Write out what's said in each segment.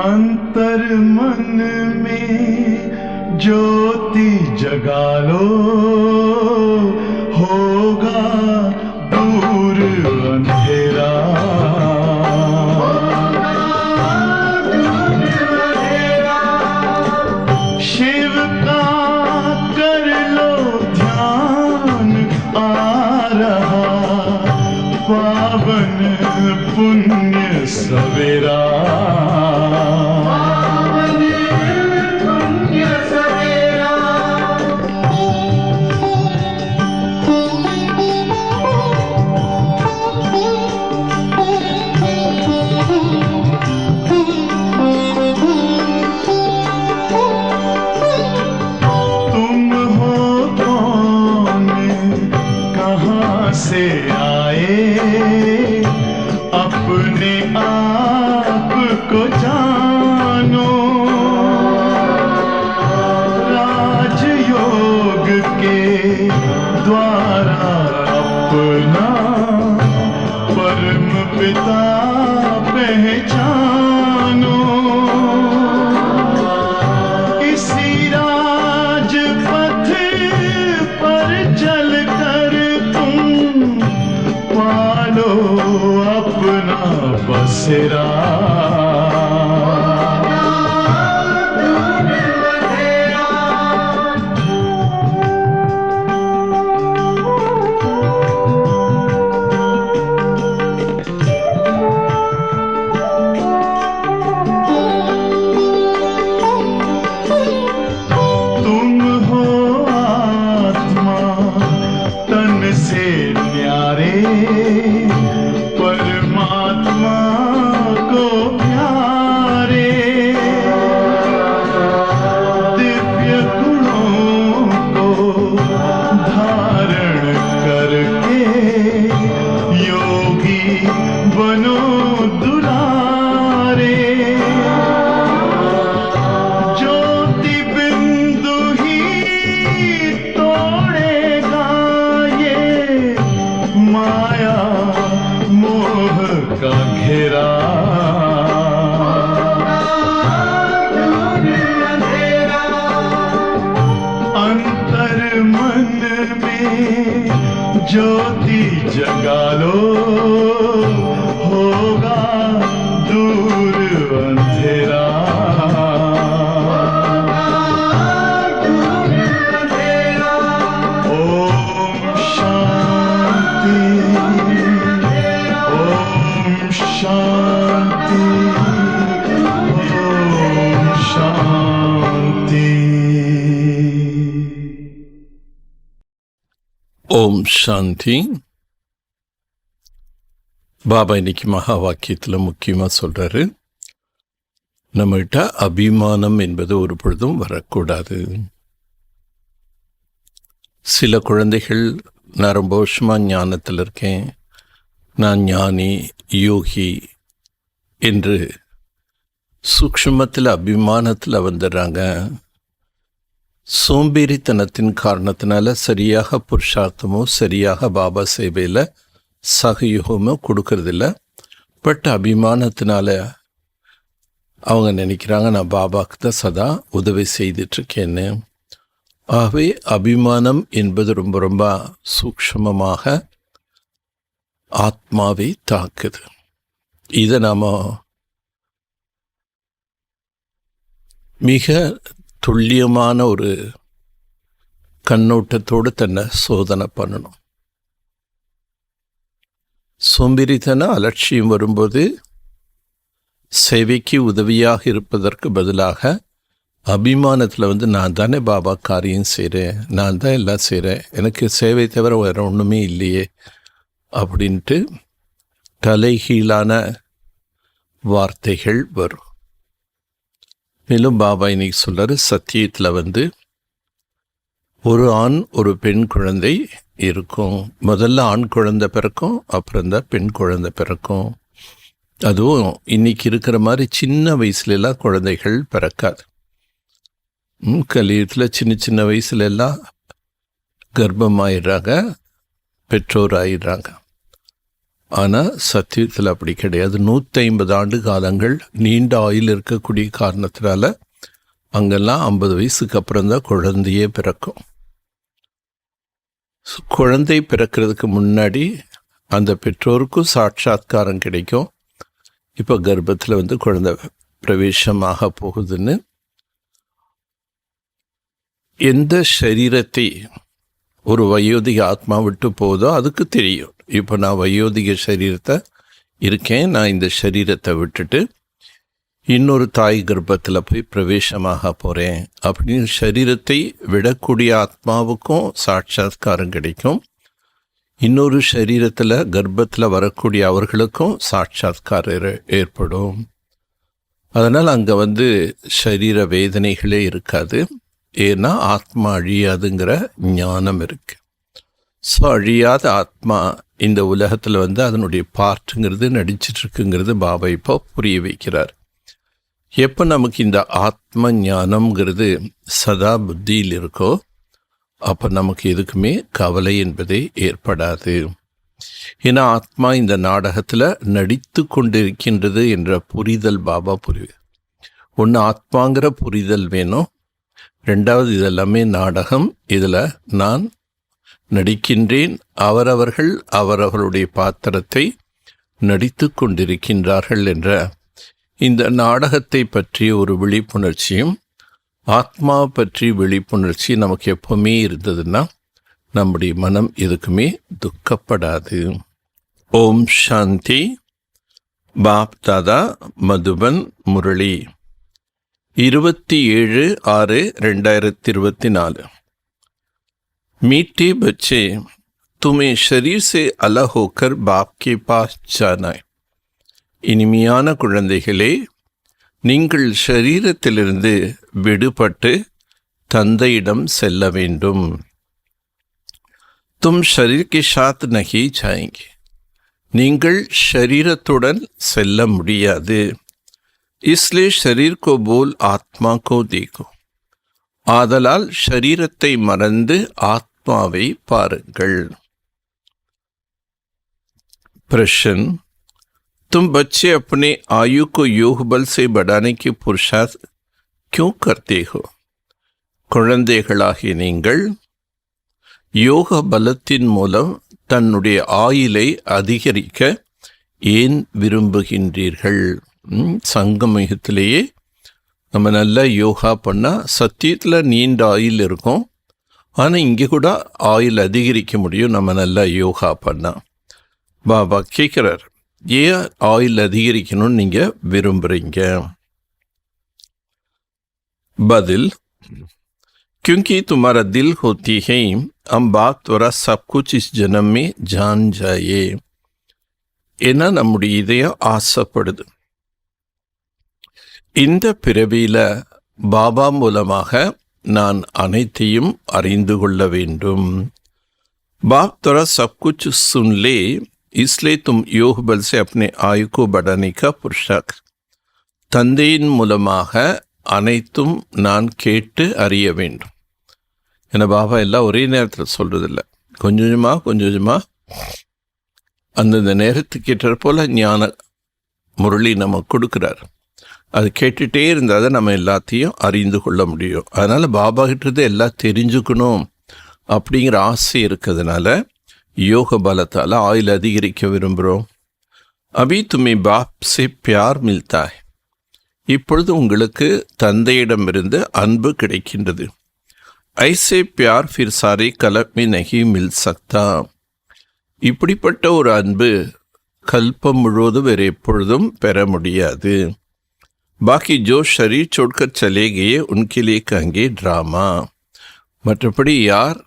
अंतर मन में ज्योति जगा लो, होगा दूर अंधेरा। शिव का कर लो ध्यान, आ रहा पावन पुण्य सवेरा। से आए अपने आप को जानो, राजयोग के द्वारा अपना परम पिता पहचानो। इसी राजपथ पर चलकर पालो अपना बसेरा। तुम हो आत्मा तन से न्यारे, परमात्मा को प्यारे। दिव्य गुणों को धारण करके योगी बनो दुलारे। ज्योति बिंदु ही तोड़ेगा ये माया मोह का घेरा। अंतर मन में ज्योति जगा लो, होगा दूर अंधेरा। ओम शांति, ओम शांति, ओम शांति। ஓம் சாந்தி. பாபா இன்னைக்கு மகா வாக்கியத்தில் முக்கியமாக சொல்கிறாரு, நம்மகிட்ட அபிமானம் என்பது ஒரு பொழுதும் வரக்கூடாது. சில குழந்தைகள் நான் ரொம்ப வருஷமாக ஞானத்தில் இருக்கேன், நான் ஞானி யோகி என்று சூக்ஷ்மத்தில் அபிமானத்தில் வந்துடுறாங்க. சோம்பேறித்தனத்தின் காரணத்தினால சரியாக புருஷார்த்தமோ சரியாக பாபா சேவையில் சகயோகமோ கொடுக்கறதில்ல. பட் அபிமானத்தினால அவங்க நினைக்கிறாங்க நான் பாபாவுக்கு தான் சதா உதவி செய்துட்ருக்கேன்னு. ஆகவே அபிமானம் என்பது ரொம்ப ரொம்ப சூக்ஷ்மமாக ஆத்மாவை தாக்குது. இதை நாம் மிக துல்லியமான ஒரு கண்ணோட்டத்தோடு தன்னை சோதனை பண்ணணும். சோம்பேறித்தன அலட்சியம் வரும்போது சேவைக்கு உதவியாக இருப்பதற்கு பதிலாக அபிமானத்தில் நான் தானே பாபா காரியம் செய்கிறேன், நான் தான் எல்லாம் செய்கிறேன், எனக்கு சேவை தவிர வேறு ஒன்றுமே இல்லையே அப்படின்ட்டு தலைகீழான வார்த்தைகள் வரும். மேலும் பாபா இன்னைக்கு சொல்கிறாரு, சத்தியத்தில் ஒரு ஆண் ஒரு பெண் குழந்தை இருக்கும். முதல்ல ஆண் குழந்தை பிறக்கும், அப்புறம்தான் பெண் குழந்தை பிறக்கும். அதுவும் இன்னைக்கு இருக்கிற மாதிரி சின்ன வயசுலலாம் குழந்தைகள் பிறக்காது. கலியுகத்தில் சின்ன சின்ன வயசுலெல்லாம் கர்ப்பமாயிடுறாங்க, பெற்றோர் ஆயிடுறாங்க. ஆனால் சத்தியத்தில் அப்படி கிடையாது. 150 ஆண்டு காலங்கள் நீண்ட ஆயுள் இருக்கக்கூடிய காரணத்தினால அங்கெல்லாம் 50 வயசுக்கு அப்புறம்தான் குழந்தையே பிறக்கும். குழந்தை பிறக்கிறதுக்கு முன்னாடி அந்த பெற்றோருக்கும் சாட்சாத்காரம் கிடைக்கும். இப்போ கர்ப்பத்தில் குழந்தை பிரவேசமாக போகுதுன்னு. எந்த சரீரத்தை ஒரு வயோதிக ஆத்மா விட்டு போதோ அதுக்கு தெரியும், இப்போ நான் வயோதிக சரீரத்தை இருக்கேன், நான் இந்த சரீரத்தை விட்டுட்டு இன்னொரு தாய் கர்ப்பத்தில் போய் பிரவேசமாக போகிறேன் அப்படின்னு சரீரத்தை விடக்கூடிய ஆத்மாவுக்கும் சாட்சாத்காரம் கிடைக்கும். இன்னொரு சரீரத்தில் கர்ப்பத்தில் வரக்கூடிய அவர்களுக்கும் சாட்சாத்காரம் ஏற்படும். அதனால் அங்கே சரீர வேதனைகளே இருக்காது. ஏன்னா ஆத்மா அழியாதுங்கிற ஞானம் இருக்கு. ஸோ அழியாத ஆத்மா இந்த உலகத்தில் அதனுடைய பார்ட்டுங்கிறது நடிச்சிட்ருக்குங்கிறது பாபா இப்போ புரிய வைக்கிறார். எப்போ நமக்கு இந்த ஆத்ம ஞானம்ங்கிறது சதா புத்தியில் இருக்கோ அப்போ நமக்கு எதுக்குமே கவலை என்பதே ஏற்படாது. ஏன்னா ஆத்மா இந்த நாடகத்தில் நடித்து கொண்டிருக்கின்றது என்ற புரிதல் பாபா புரியுது. ஒன்று ஆத்மாங்கிற புரிதல் வேணும், ரெண்டாவது இதெல்லாமே நாடகம், இதில் நான் நடிக்கின்றேன், அவரவர்கள் அவரவர்களுடைய பாத்திரத்தை நடித்து கொண்டிருக்கின்றார்கள் என்ற இந்த நாடகத்தை பற்றிய ஒரு விழிப்புணர்ச்சியும் ஆத்மா பற்றி விழிப்புணர்ச்சி நமக்கு எப்பவுமே இருந்ததுன்னா நம்முடைய மனம் எதுக்குமே துக்கப்படாது. ஓம் சாந்தி. பாப் தாதா மதுபன் முரளி 27/6/2024। मीठे बच्चे, तुम्हें शरीर से अलग होकर बाप के पास जाना है। இனிமையான குழந்தைகளே, நீங்கள் ஷரீரத்திலிருந்து விடுபட்டு தந்தையிடம் செல்ல வேண்டும். तुम शरीर के साथ नहीं जाएंगे, நீங்கள் ஷரீரத்துடன் செல்ல முடியாது. इसलिए शरीर को बोल आत्मा को देखो, ஆதலால் ஷரீரத்தை மறந்து ஆத்மாவை பாருங்கள். प्रश्न, तुम बच्चे अपने आयु को योग बल से बढ़ाने की पुरुषार्थ क्यों करते हो? குழந்தைகளாகிய நீங்கள் யோக பலத்தின் மூலம் தன்னுடைய ஆயுளை அதிகரிக்க ஏன் விரும்புகின்றீர்கள்? சங்கமயுகத்திலேயே நம்ம நல்லா யோகா பண்ணால் சத்தியத்தில் நீண்ட ஆயுள் இருக்கும். ஆனால் இங்கே கூட ஆயுள் அதிகரிக்க முடியும் நம்ம நல்லா யோகா பண்ணால். பாபா கேட்குறார், ஏன் ஆயுள் அதிகரிக்கணும்னு நீங்கள் விரும்புகிறீங்க? பதில், क्योंकि तुम्हारा दिल होती है हम बाप द्वारा सब कुछ इस जन्म में जान जाए. ஏன்னா நம்முடைய இதயம் ஆசைப்படுது இந்த பிறவியில பாபா மூலமாக நான் அனைத்தையும் அறிந்து கொள்ள வேண்டும். बाप द्वारा सब कुछ सुन ले, इसलिए तुम योग बल से अपने आयु को बढ़ाने का पुरुषार्थ. தந்தையின் மூலமாக அனைத்தும் நான் கேட்டு அறிய வேண்டும். ஏன்னா பாபா எல்லாம் ஒரே நேரத்தில் சொல்றதில்ல, கொஞ்சம் கொஞ்சமாக அந்தந்த நேரத்துக்கு ஏற்ற போல ஞான முரளி நமக்கு கொடுக்குறார். அது கேட்டுகிட்டே இருந்தால் தான் நம்ம எல்லாத்தையும் அறிந்து கொள்ள முடியும். அதனால் பாபா கிட்டது எல்லாம் தெரிஞ்சுக்கணும் அப்படிங்கிற ஆசை இருக்கிறதுனால யோக பலத்தால் ஆயுள் அதிகரிக்க விரும்புகிறோம். அபி துமே பாப் சே பியார் மில்தா ஹை, இப்பொழுது உங்களுக்கு தந்தையிடமிருந்து அன்பு கிடைக்கின்றது. ஐசே பியார் ஃபிர் சாரே கலப் மே நஹி மில் சக்தா, இப்படிப்பட்ட ஒரு அன்பு கல்பம் முழுவதும் வேறு எப்பொழுதும் பெற முடியாது. பாக்கி ஜோ ஷரீர் छोड़कर चले गए उनके लिए कहेंगे ड्रामा, மற்றபடி யார்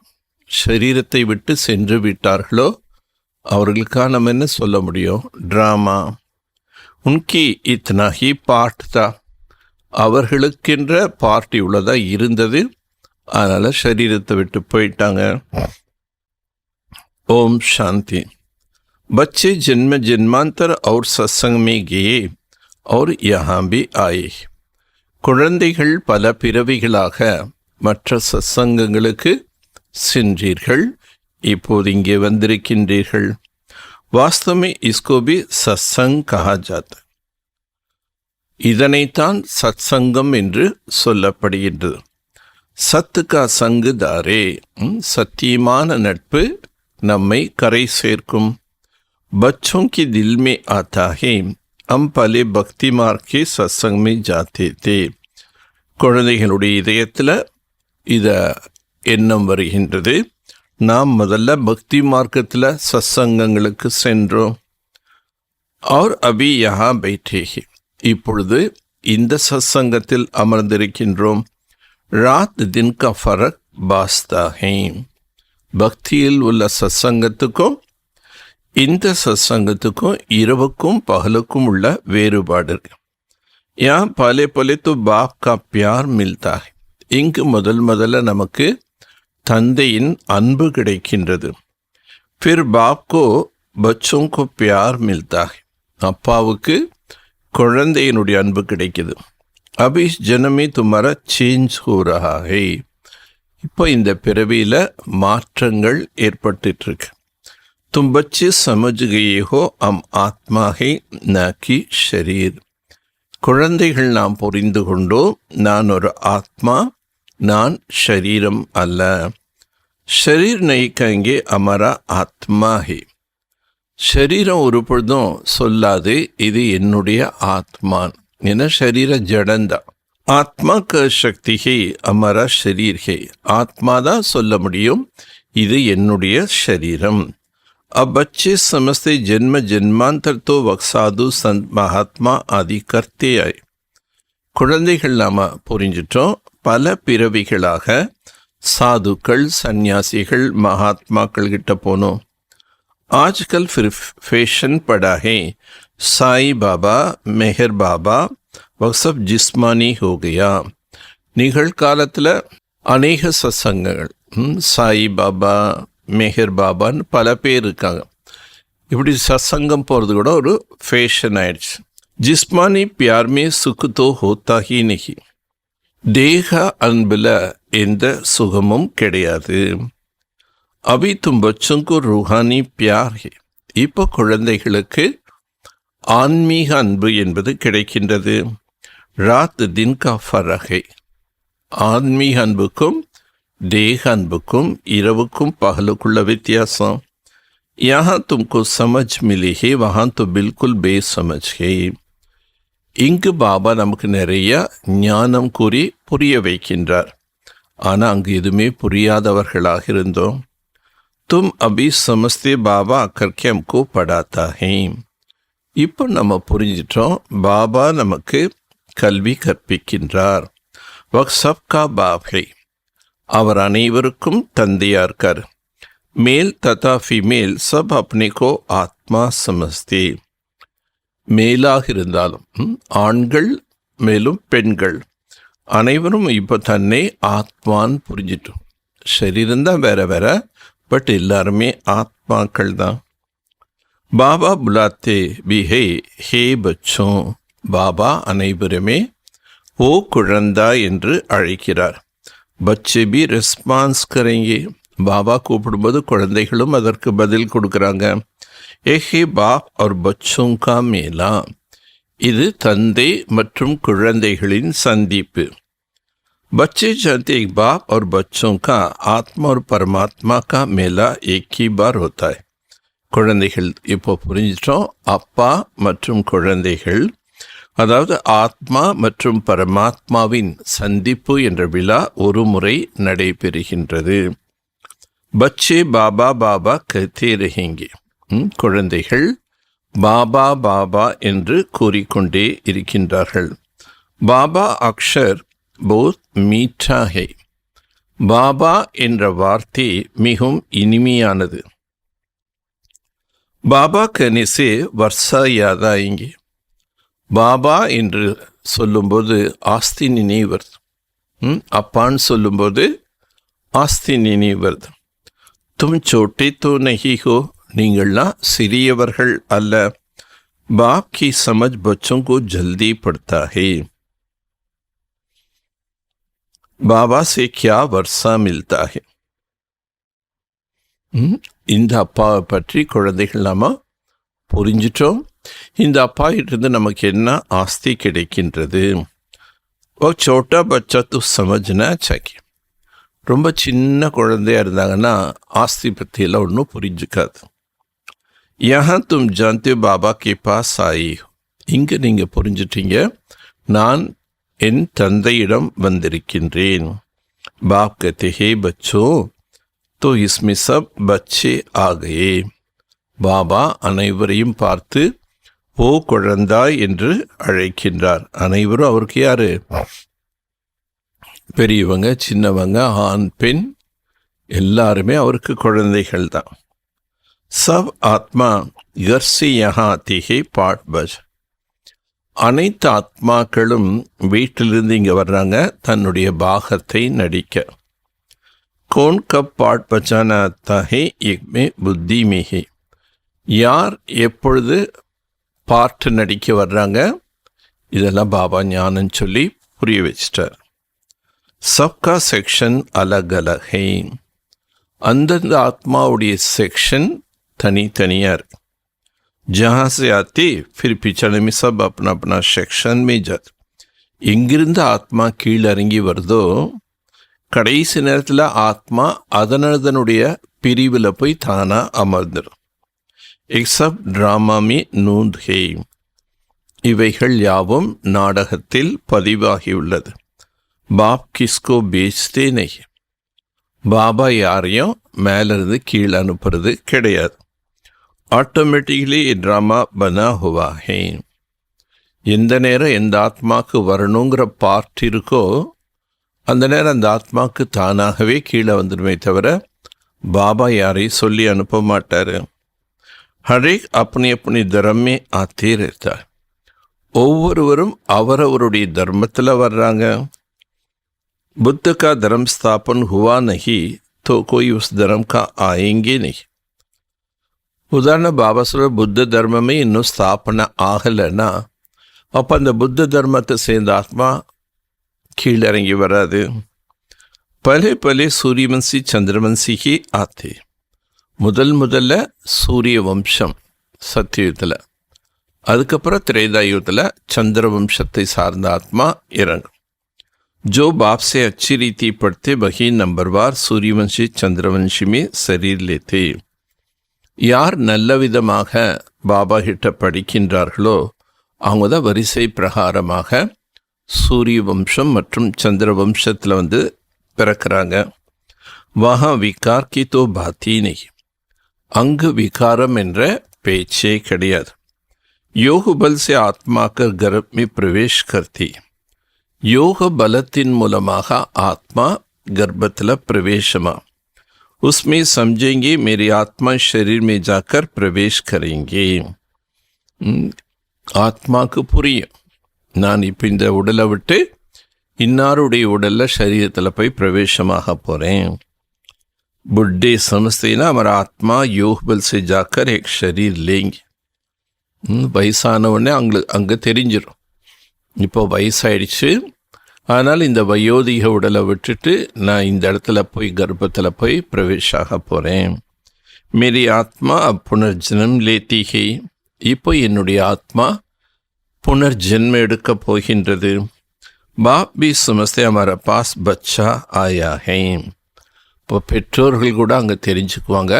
ஷரீரத்தை விட்டு சென்று விட்டார்களோ அவர்களுக்காக நம்ம என்ன சொல்ல முடியும்? ட்ராமா. உன்கி இத்தனா ஹி பார்ட் தான், அவர்களுக்கென்ற பார்ட்டி உள்ளதாக இருந்தது, அதனால் ஷரீரத்தை விட்டு போயிட்டாங்க. ஓம் சாந்தி. बच्चे जन्म जन्मांतर और सत्संग में गए और यहाँ भी आए. குழந்தைகள் பல பிறவிகளாக மற்ற சத்சங்கங்களுக்கு சென்றீர்கள், இப்போது இங்கே வந்திருக்கின்றீர்கள். वास्तव में इसको भी सत्संग कहा जाता है. இதனைத்தான் சத்சங்கம் என்று சொல்லப்படுகின்றது. சத்து கா சங்கு தாரே, சத்தியமான நட்பு நம்மை கரை சேர்க்கும். बच्चों के दिल में आता है, हम पहले भक्ति मार्ग के सत्संग में जाते थे. குழந்தைகளுடைய இதயத்தில் இத எண்ணம் வருகின்றது. நாம் முதல்ல பக்தி மார்க்கத்தில் சத்சங்கங்களுக்கு சென்றோம். और अभी यहाँ बैठे हैं, இப்பொழுது இந்த சத்சங்கத்தில் அமர்ந்திருக்கின்றோம். ராத் தின் கா ஃபரக் பாஸ்தா ஹை, பக்தியில் உள்ள சத்சங்கத்துக்கும் இந்த சத்சங்கத்துக்கும் இரவுக்கும் பகலுக்கும் உள்ள வேறுபாடு இருக்கு. यहाँ पहले पहले तो बाप का प्यार मिलता है, இங்கு முதல்ல நமக்கு தந்தையின் அன்பு கிடைக்கின்றது. फिर बाप को बच्चों को प्यार मिलता है, அப்பாவுக்கு குழந்தையினுடைய அன்பு கிடைக்குது. अब इस जन्म में तुम्हारा चेंज हो रहा है, இப்போ இந்த பிறவியில் மாற்றங்கள் ஏற்பட்டு இருக்கு. तुम बच्चे समझ गए हो हम आत्मा है न कि शरीर. குழந்தைகள் நாம் புரிந்து கொண்டோம், நான் ஒரு ஆத்மா, நான் ஷரீரம் அல்ல. ஷரீர் नहीं कहेंगे हमारा आत्मा है. ஷரீரம் ஒரு பொழுதும் சொல்லாது இது என்னுடைய ஆத்மான், ஏன்னா ஷரீர ஜடந்தான். ஆத்மா க சக்தி ஹே அமரா ஷரீர் ஹே, ஆத்மா தான் சொல்ல முடியும் இது என்னுடைய ஷரீரம். अब बच्चे समझते जन्म जन्मांतर तो वक्साधु संत महात्मा आदि करते आए. குழந்தைகள் நாம புரிஞ்சிட்டோம், பல பிறவிகளாக சாதுக்கள் சந்நியாசிகள் மகாத்மாக்கள் கிட்ட போனோம். आजकल फिर फैशन पड़ा है, साई बाबा मेहर बाबा वह सब जिस्मानी हो गया. நிகழ்காலத்தில் அநேக சத்சங்கங்கள், சாய் பாபா மெஹர் பாபான்னு பல பேர் இருக்காங்க. இப்படி சத்சங்கம் போகிறது கூட ஒரு ஃபேஷன் ஆயிடுச்சு. ஜிஸ்மானி பியார்மே சுக்கு தோ ஹோத்தா ஹி நஹி, தேக அன்பில் எந்த சுகமும் கிடையாது. அபி தும் பச்சோங்கோ ரூஹானி பியார் ஹே, இப்போ குழந்தைகளுக்கு ஆன்மீக அன்பு என்பது கிடைக்கின்றது. ராத் தின் கா ஃபரக் ஹே, ஆன்மீக அன்புக்கும் தேக அன்புக்கும் இரவுக்கும் பகலுக்குள்ள வித்தியாசம். யஹாं तुमको समझ मिली है, वहां तो बिल्कुल बेसमझ है. இங்கு பாபா நமக்கு நிறைய ஞானம் கூறி புரிய வைக்கின்றார், ஆனால் அங்கு எதுவுமே புரியாதவர்களாக இருந்தோம். தும் அபி சமஸ்தே பாபா கர்கே ஹம்கோ படாத்தா ஹே, இப்போ நம்ம புரிஞ்சிட்டோம், பாபா நமக்கு கல்வி கற்பிக்கின்றார். வக் சப்கா பாப் ஹே, அவர் அனைவருக்கும் தந்தையா இருக்கார். மேல் ததா ஃபீமேல் சப் அப்னே கோ ஆத்மா சமஸ்தே, மேலாக இருந்தாலும் ஆண்கள் மேலும் பெண்கள் அனைவரும் இப்போ தன்னை ஆத்மான்னு புரிஞ்சிட்டோம். சரீரம்தான் வேற வேற, பட் எல்லாருமே ஆத்மாக்கள் தான். பாபா புலாத்தே பி ஹே ஹே பச்சோ, பாபா அனைவருமே ஓ குழந்தா என்று அழைக்கிறார். பச்சே பி ரெஸ்பான்ஸ் கரேங்கே, பாபா கூப்பிடும்போது குழந்தைகளும் அதற்கு பதில் கொடுக்குறாங்க. ஏஹே பாப் और बच्चों का मेला, இது தந்தை மற்றும் குழந்தைகளின் சந்திப்பு. बच्चे जानते एक बाप और बच्चों का आत्मा और परमात्मा का मेला एक ही बार होता है. குழந்தைகள் இப்போ புரிஞ்சிட்டோம், அப்பா மற்றும் குழந்தைகள், அதாவது ஆத்மா மற்றும் பரமாத்மாவின் சந்திப்பு என்ற விழா ஒரு முறை நடைபெறுகின்றது. பச்சே பாபா பாபா கத்தே ரஹேங்கே, குழந்தைகள் பாபா பாபா என்று கூறிக்கொண்டே இருக்கின்றார்கள். பாபா அக்ஷர் போத் மீட்டா ஹே, பாபா என்ற வார்த்தை மிகவும் இனிமையானது. பாபா கனிசே வர்ஷா யாதா இங்கே, பாபா என்று சொல்லும்போது ஆஸ்தி நினைவு வருது, அப்பான்னு சொல்லும்போது ஆஸ்தி நினைவு வருது. தும் சோட்டே தோ நஹி ஹோ, நீங்கள்லாம் சிறியவர்கள் அல்ல. பாப் கி சமஜ் பச்சோं को जल्दी पड़ता है. பாபா से क्या वर्षा मिलता है. இந்த அப்பாவை பற்றி குழந்தைகள் நாம புரிஞ்சிட்டோம். இந்த அப்பா கிட்டேருந்து நமக்கு என்ன ஆஸ்தி கிடைக்கின்றது. சோட்டா பச்சா து சமஜ்னா சாக்கி. ரொம்ப சின்ன குழந்தையா இருந்தாங்கன்னா ஆஸ்தி பற்றியெல்லாம் ஒன்றும் புரிஞ்சுக்காது. யஹா தும் ஜான்தே பாபா கே பாஸ் ஆயி. இங்கே நீங்கள் புரிஞ்சிட்டீங்க, நான் என் தந்தையிடம் வந்திருக்கின்றேன். பாப் கஹே ஹே பச்சோ தோ இஸ்மே சப் பச்சே ஆ கயே. பாபா அனைவரையும் பார்த்து ஓ குழந்தாய் என்று அழைக்கின்றார். அனைவரும் அவருக்கு யாரு? பெரியவங்க, சின்னவங்க, ஆண், பெண், எல்லாருமே அவருக்கு குழந்தைகள் தான். சப் ஆத்மா கர்சி யஹா திஹே பாட் பஜ். அனைத்து ஆத்மாக்களும் வீட்டிலிருந்து இங்கே வர்றாங்க தன்னுடைய பாகத்தை நடிக்க. கோன் கப் பாட் பச்சானா தஹே இக்மே புத்தி மிஹே. யார் எப்பொழுது பாட்டு நடிக்க வர்றாங்க, இதெல்லாம் பாபா ஞானம் சொல்லி புரிய வச்சிட்டார். சப்கா செக்ஷன் அலக் அலக் ஹை. அந்தந்த ஆத்மாவுடைய செக்ஷன் தனித்தனியாக இருக்கு. जहाँ से आते फिर पिछड़े में सब अपना अपना सेक्शन में जाते. எங்கிருந்து ஆத்மா கீழே இறங்கி வருதோ கடைசி நேரத்தில் ஆத்மா அதனதனுடைய பிரிவில் போய் தானா அமர்ந்துடும். एक सब ड्रामा में नूंद है. இவைகள் யாவும் நாடகத்தில் பதிவாகியுள்ளது. பாப் கிஸ்கோ பேச்தே நஹி. பாபா யாரையும் மேலிருந்து கீழே அனுப்புறது கிடையாது. ஆட்டோமேட்டிக்கலி ட்ராமா பனா ஹுவா ஹே. எந்த நேரம் எந்த ஆத்மாவுக்கு வரணுங்கிற பார்ட் இருக்கோ அந்த நேரம் அந்த ஆத்மாவுக்கு தானாகவே கீழே வந்துடுமே தவிர பாபா யாரையும் சொல்லி அனுப்ப மாட்டார். ஹரேக் அப்பனி அப்பனி தர்மே ஆத்தே रहता. ஒவ்வொருவரும் அவரவருடைய தர்மத்தில் வர்றாங்க. புத்த கா தர்ம ஸ்தாபன் ஹுவா நஹி தோ கோய் உஸ் தர்ம கா ஆயேங்கே நஹி. உதாரண பாபா சொல்ற புத்த தர்மமே இன்னும் ஸ்தாபனை ஆகலைன்னா அப்போ அந்த புத்த தர்மத்தை சேர்ந்த ஆத்மா கீழிறங்கி வராது. பலே பலே சூரியவன்சி சந்திரவன்சிக்கு ஆத்தே. முதல்ல சூரிய வம்சம் சத்தியுகத்தில், அதுக்கப்புறம் திரேதாயுகத்தில் சந்திர வம்சத்தை சார்ந்த ஆத்மா இறங்கும். जो बाप से अच्छी रीति पढ़ते वही नंबरवार सूर्यवंशी चंद्रवंशी में शरीर लेते. யார் நல்ல விதமாக பாபா கிட்ட படிக்கின்றார்களோ அவங்க தான் வரிசை பிரகாரமாக சூரிய வம்சம் மற்றும் சந்திர வம்சத்தில் பிறக்கிறாங்க. வஹா விகார் கி தோ பாத்தி நஹி. அங்கு விகாரம் என்ற பேச்சே கிடையாது. யோக பல் சே ஆத்மாக்கர் கர்ப் में प्रवेश करती. யோக பலத்தின் மூலமாக ஆத்மா கர்ப்பத்தில் பிரவேசமா. उसमें समझेंगे मेरी आत्मा शरीर में जाकर प्रवेश करेंगे. ஆத்மாக்கு புரியும், நான் இப்போ இந்த உடலை விட்டு இன்னாருடைய உடலில் சரீரத்தில் போய் பிரவேசமாக போகிறேன். बुढ़े समझते ना हमारा आत्मा योग बल से जाकर एक शरीर लेंगे. வயசானவுடனே அங்கே தெரிஞ்சிடும் இப்போ வயசாயிடுச்சு, அதனால் இந்த வயோதிக உடலை விட்டுட்டு நான் இந்த இடத்துல போய் கர்ப்பத்தில் போய் பிரவேஷாக போகிறேன். மேரி ஆத்மா புனர்ஜன்ம் லேத்தி ஹை. இப்போ என்னுடைய ஆத்மா புனர்ஜென்மம் எடுக்க போகின்றது. பாப் பி சமஸ்தே ஹமாரா பாஸ் பச்சா ஆயா ஹை. இப்போ பெற்றோர்கள் கூட அங்கே தெரிஞ்சுக்குவாங்க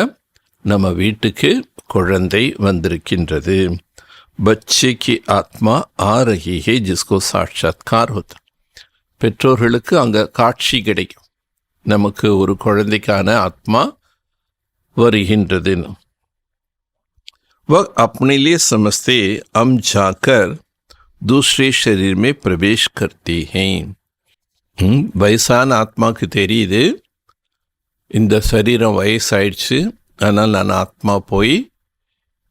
நம்ம வீட்டுக்கு குழந்தை வந்திருக்கின்றது. பச்சே கி ஆத்மா ஆ ரஹி ஹை ஜிஸ்கோ சாட்சாத்கார் ஹோத்தா. பெற்றோர்களுக்கு அங்கே காட்சி கிடைக்கும், நமக்கு ஒரு குழந்தைக்கான ஆத்மா வருகின்றது. वह अपने लिए समझते हम जाकर दूसरे शरीर में प्रवेश करते हैं. வயசான ஆத்மாவுக்கு தெரியுது இந்த சரீரம் வயசாயிடுச்சு, அதனால் நான் ஆத்மா போய்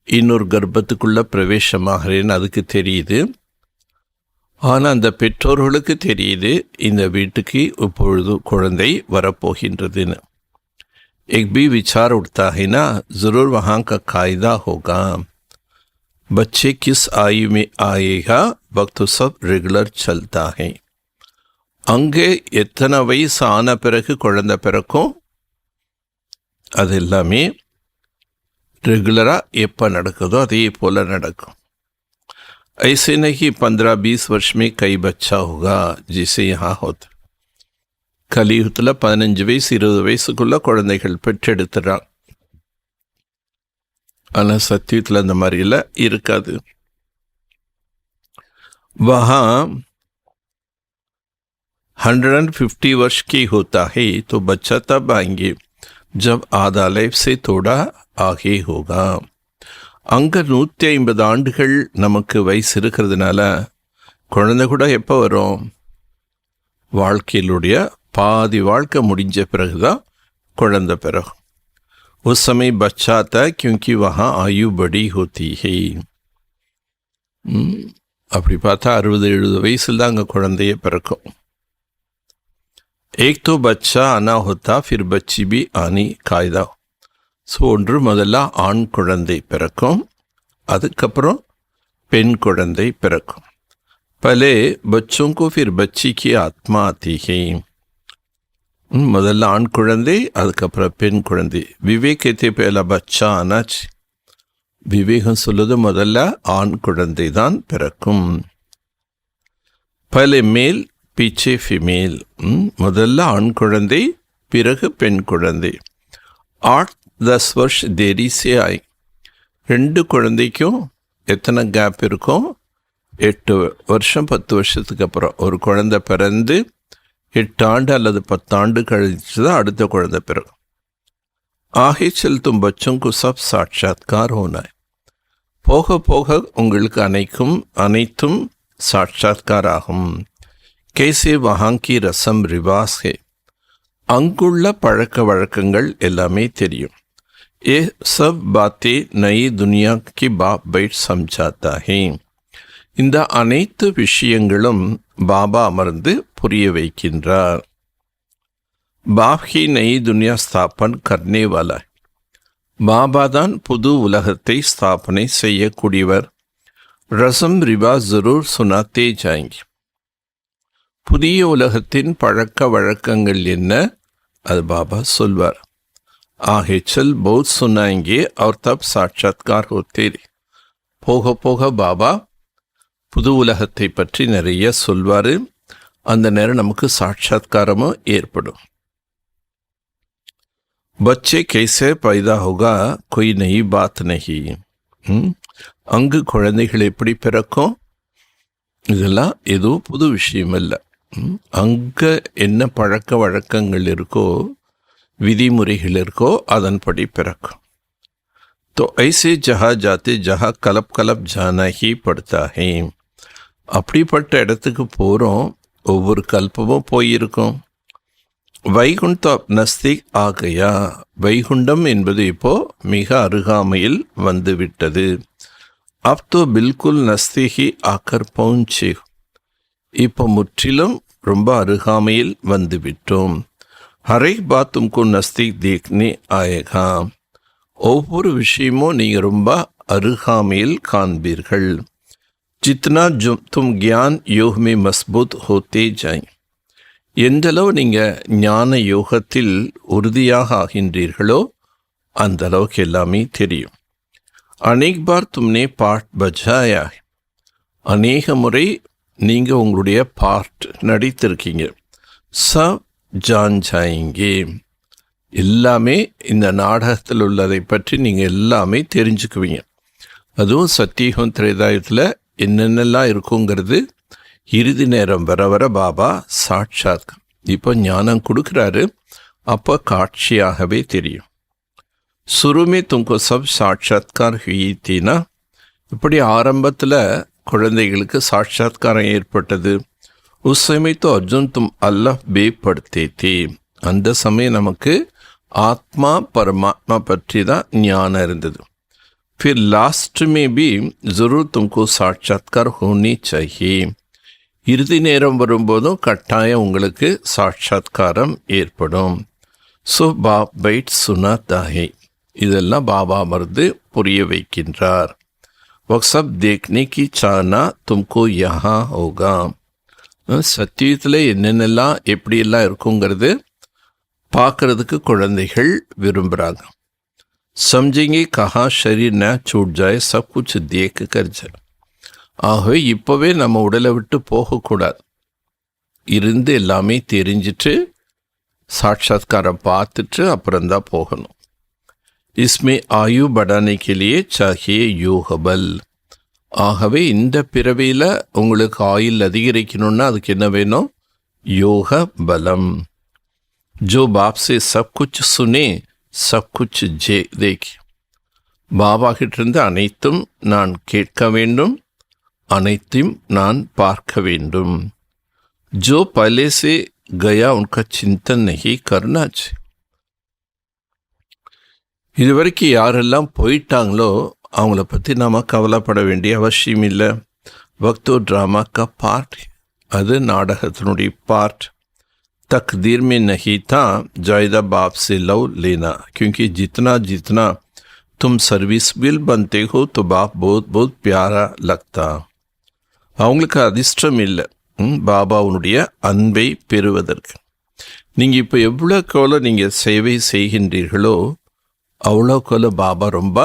இன்னொரு கர்ப்பத்துக்குள்ளே பிரவேசமாகிறேன்னு அதுக்கு தெரியுது. ஆனால் அந்த பெற்றோர்களுக்கு தெரியுது இந்த வீட்டுக்கு இப்பொழுது குழந்தை வரப்போகின்றதுன்னு. एक भी विचार उठता है ना, ज़रूर वहाँ का कायदा होगा. बच्चे किस आयु में आएगा वक्त सब रेगुलर चलता है. அங்கே எத்தனை வயசு ஆன பிறகு குழந்தை பிறக்கும் அது எல்லாமே ரெகுலராக எப்போ நடக்குதோ அதே போல் நடக்கும். ऐसे नहीं 15-20 वर्ष में कई बच्चा होगा जिसे यहाँ होता. கலியுகத்தில் 15 வயசு 20 வயசுக்குள்ள குழந்தைகள் பெற்றெடுத்துறாங்க. ஆனால் சத்தியத்தில் அந்த மாதிரிலாம் இருக்காது. वहाँ 150 वर्ष की होता है तो बच्चा तब आएंगे जब आधा लाइफ से थोड़ा आगे होगा. அங்கே 150 ஆண்டுகள் நமக்கு வயசு இருக்கிறதுனால குழந்தை கூட எப்போ வரும்? வாழ்க்கையிலுடைய பாதி வாழ்க்கை முடிஞ்ச பிறகுதான் குழந்தை பிறகும். उस समय बच्चा था क्योंकि वहाँ आयु बड़ी होती है. அப்படி பார்த்தா 60-70 வயசில் தான் அங்கே குழந்தைய பிறக்கும். एक तो बच्चा आना होता फिर बच्ची भी आनी कायदा. ஸோ ஒன்று முதல்ல ஆண் குழந்தை பிறக்கும், அதுக்கப்புறம் பெண் குழந்தை பிறக்கும். பலே बच्चों को फिर बच्ची की आत्मा आती है. முதல்ல ஆண் குழந்தை, அதுக்கப்புறம் பெண் குழந்தை. விவேகத்தை பேல பச்சா ஆனாச்சு. விவேகம் சொல்லுது முதல்ல ஆண் குழந்தை தான் பிறக்கும். பலே மேல் பீச்சே ஃபீமேல். முதல்ல ஆண் குழந்தை, பிறகு பெண் குழந்தை. 8-10 वर्ष देरी से आए. 2 குழந்தைக்கும் எத்தனை கேப் இருக்கும்? 8 வருஷம் 10 வருஷத்துக்கு அப்புறம் ஒரு குழந்தை பிறந்து 8 ஆண்டு அல்லது 10 ஆண்டு கழிச்சு தான் அடுத்த குழந்தை பிறகும். ஆகே செல் தும் பச்சோं को सब साक्षात्कार होना है. போக போக உங்களுக்கு அனைத்தும் சாட்சாத்கார் ஆகும். कैसे वहाँ की रस्म रिवाज है. அங்குள்ள பழக்க வழக்கங்கள் எல்லாமே தெரியும். ये सब बातें नई दुनिया की बाप बैठ समझाता है. இந்த அனைத்து விஷயங்களும் பாபா அமர்ந்து புரிய வைக்கின்றார். बाप ही नई दुनिया स्थापन करने वाला है. பாபா தான் புது உலகத்தை ஸ்தாபனை செய்யக்கூடியவர். ரசம் ரிவாஸ் ஜரூர் சுனாத்தே ஜாயங்கி. புதிய உலகத்தின் பழக்க வழக்கங்கள் என்ன, அது பாபா சொல்வார். ஆகே செல் பௌத் சுனாயங்கே அவர் தப் சாட்சாத்கார் ஹோத்தே. போக போக பாபா புது உலகத்தை பற்றி நிறைய சொல்வார். அந்த நேரம் நமக்கு சாட்சாத்காரமும் ஏற்படும். बच्चे कैसे पैदा होगा कोई नई बात नहीं. அங்கு குழந்தைகள் எப்படி பிறக்கும்? இதெல்லாம் எதுவும் புது விஷயம் இல்லை. அங்கே என்ன பழக்க வழக்கங்கள் இருக்கோ, விதிமுறைகள் இருக்கோ, அதன்படி பிறக்கும். तो ऐसे जहाँ जाते जहाँ कलप कलप जाना ही पड़ता है. அப்படிப்பட்ட இடத்துக்கு போகிறோம், ஒவ்வொரு கல்பமும் போயிருக்கோம். வைகுண்ட நஸ்திக் ஆகையா. வைகுண்டம் என்பது இப்போ மிக அருகாமையில் வந்துவிட்டது. அப் தோ பில்குல் நஸ்திகி ஆக்கர் பவுன்சே. இப்போ முற்றிலும் ரொம்ப அருகாமையில் வந்துவிட்டோம். ஹரேக் பாத் தும்கு நஸ்திக் தேக்னே ஆயேகா. ஒவ்வொரு விஷயமும் நீங்கள் ரொம்ப அருகாமையில் காண்பீர்கள். ஜித்னா தும் கியான் யோக் மே மஸ்பூத் ஹோத்தே ஜாய். எந்தளவு நீங்கள் ஞான யோகத்தில் உறுதியாக ஆகின்றீர்களோ அந்த அளவுக்கு எல்லாமே தெரியும். அநேக் பார் தும்னே பாட் பஜாயா. அநேக முறை நீங்கள் உங்களுடைய பார்ட் நடித்திருக்கீங்க. சப் ஜான் ஜாயிங்கே. எல்லாமே இந்த நாடகத்தில் உள்ளதை பற்றி நீங்கள் எல்லாமே தெரிஞ்சுக்குவீங்க. அதுவும் சத்தியுகம் திரேதாயுகத்தில் என்னென்னலாம் இருக்குங்கிறது இறுதி நேரம் வர வர பாபா சாட்சாத் இப்போ ஞானம் கொடுக்குறாரு. அப்போ காட்சியாகவே தெரியும். சுருமே தும்கோ சப் சாட்சாத்கார் ஹுயித்தீனா. இப்படி ஆரம்பத்தில் குழந்தைகளுக்கு சாட்சாத்காரம் ஏற்பட்டது. உஸ் சமயத்தோ அர்ஜுன் தும் அல்லாஹ் பேப்படுத்தே தே. அந்த சமயம் நமக்கு ஆத்மா பரமாத்மா பற்றி தான் ஞானம் இருந்தது. फिर लास्ट में भी ज़रूर तुमको साक्षात्कार होनी चाहिए. இறுதி நேரம் வரும்போதும் கட்டாயம் உங்களுக்கு சாட்சாத்காரம் ஏற்படும். ஸோ பாப் பைட் சுனாத்தாஹே. இதெல்லாம் பாபா அமர்ந்து புரிய வைக்கின்றார். வக்சப் தேக்னே கி சானா தும்கோ யஹா ஹோகா. சத்தியத்தில் என்னென்னலாம் எப்படியெல்லாம் இருக்குங்கிறது பார்க்கறதுக்கு குழந்தைகள் விரும்புகிறாங்க. समझेंगे कहाँ शरीर न छूट जाए सब कुछ देख कर जाए. ஆகவே இப்போவே நம்ம உடலை விட்டு போகக்கூடாது. இருந்து எல்லாமே தெரிஞ்சிட்டு சாட்சாத்காரம் பார்த்துட்டு அப்புறம்தான் போகணும். इसमें आयु बढ़ाने के लिए चाहिए योग बल. ஆகவே இந்த பிறவியில் உங்களுக்கு ஆயுள் அதிகரிக்கணும்னா அதுக்கு என்ன வேணும்? யோக பலம். जो बाप से सब कुछ सुने सब कुछ देखे. பாபா கிட்டிருந்து அனைத்தும் நான் கேட்க வேண்டும், அனைத்தையும் நான் பார்க்க வேண்டும். जो पहले से गया उनका चिंतन नहीं करना चाहिए. இதுவரைக்கும் யாரெல்லாம் போயிட்டாங்களோ அவங்கள பற்றி நாம் கவலைப்பட வேண்டிய அவசியம் இல்லை. வக்தோ ட்ராமா கா பார்ட், அது நாடகத்தினுடைய பார்ட். तकदीर में नहीं था जायदा बाप से लव लेना, क्योंकि जितना जितना तुम सर्विस बिल बनते हो तो बाप बहुत बहुत प्यारा लगता. அவங்களுக்கு அதிர்ஷ்டம் இல்லை பாபாவுடைய அன்பை பெறுவதற்கு. நீங்கள் இப்போ எவ்வளோக்கோல நீங்கள் சேவை செய்கின்றீர்களோ அவ்வளோக்கோல பாபா ரொம்ப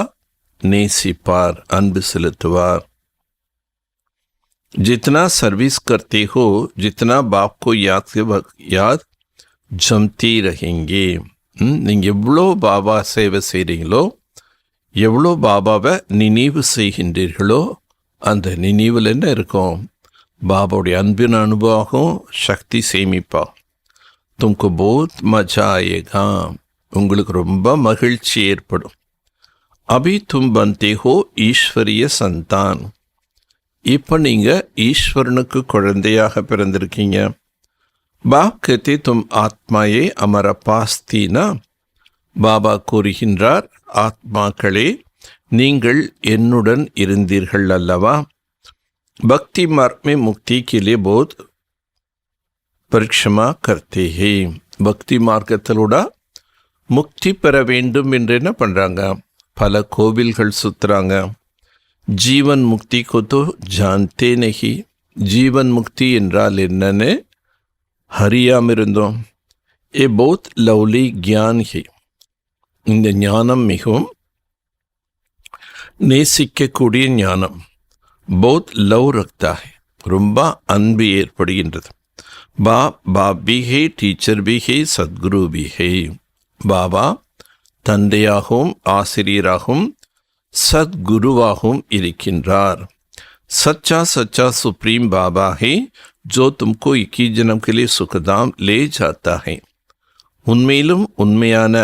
நேசிப்பார், அன்பு செலுத்துவார். जितना सर्विस करते हो जितना बाप को याद जमती रहेंगे. நீங்கள் எவ்வளோ பாபா சேவை செய்கிறீங்களோ, எவ்வளோ பாபாவை நினைவு செய்கின்றீர்களோ அந்த நினைவில் என்ன இருக்கும்? பாபாவுடைய அன்பின் அனுபவம், சக்தி சேமிப்பாகும். तुमको बहुत मजा आएगा, உங்களுக்கு ரொம்ப மகிழ்ச்சி ஏற்படும். अभी तुम बनते हो ईश्वरीय संतान. இப்போ நீங்கள் ஈஸ்வரனுக்கு குழந்தையாக பிறந்திருக்கீங்க. பாப் कहते तुम ஆத்மாயே அமர பாஸ்தீனா. பாபா கூறுகின்றார், ஆத்மாக்களே நீங்கள் என்னுடன் இருந்தீர்கள் அல்லவா. பக்தி மார்க் में मुक्ति के लिए बहुत परिश्रम करते हैं. பக்தி மார்க்கத்திலோட முக்தி பெற வேண்டும் என்று என்ன பண்ணுறாங்க? பல கோவில்கள் சுற்றுறாங்க. जीवन मुक्ति को तो जानते नहीं. जीवन मुक्ति என்றால் என்னன்னு அறியாமல் இருந்தோம். ये बहुत लवली ज्ञान है. இந்த ஞானம் மிகவும் நேசிக்கக்கூடிய ஞானம். बहुत लव रखता है, ரொம்ப அன்பு ஏற்படுகின்றது. बाप भी है, टीचर भी है, सद्गुरु भी है. பாபா தந்தையாகவும் ஆசிரியராகவும் सदगुरुवाहुम इरिकिन्रार. सच्चा सच्चा सुप्रीम बाबा है जो तुमको 21 जन्म के लिए सुखधाम ले जाता है. உண்மையிலும் உண்மையான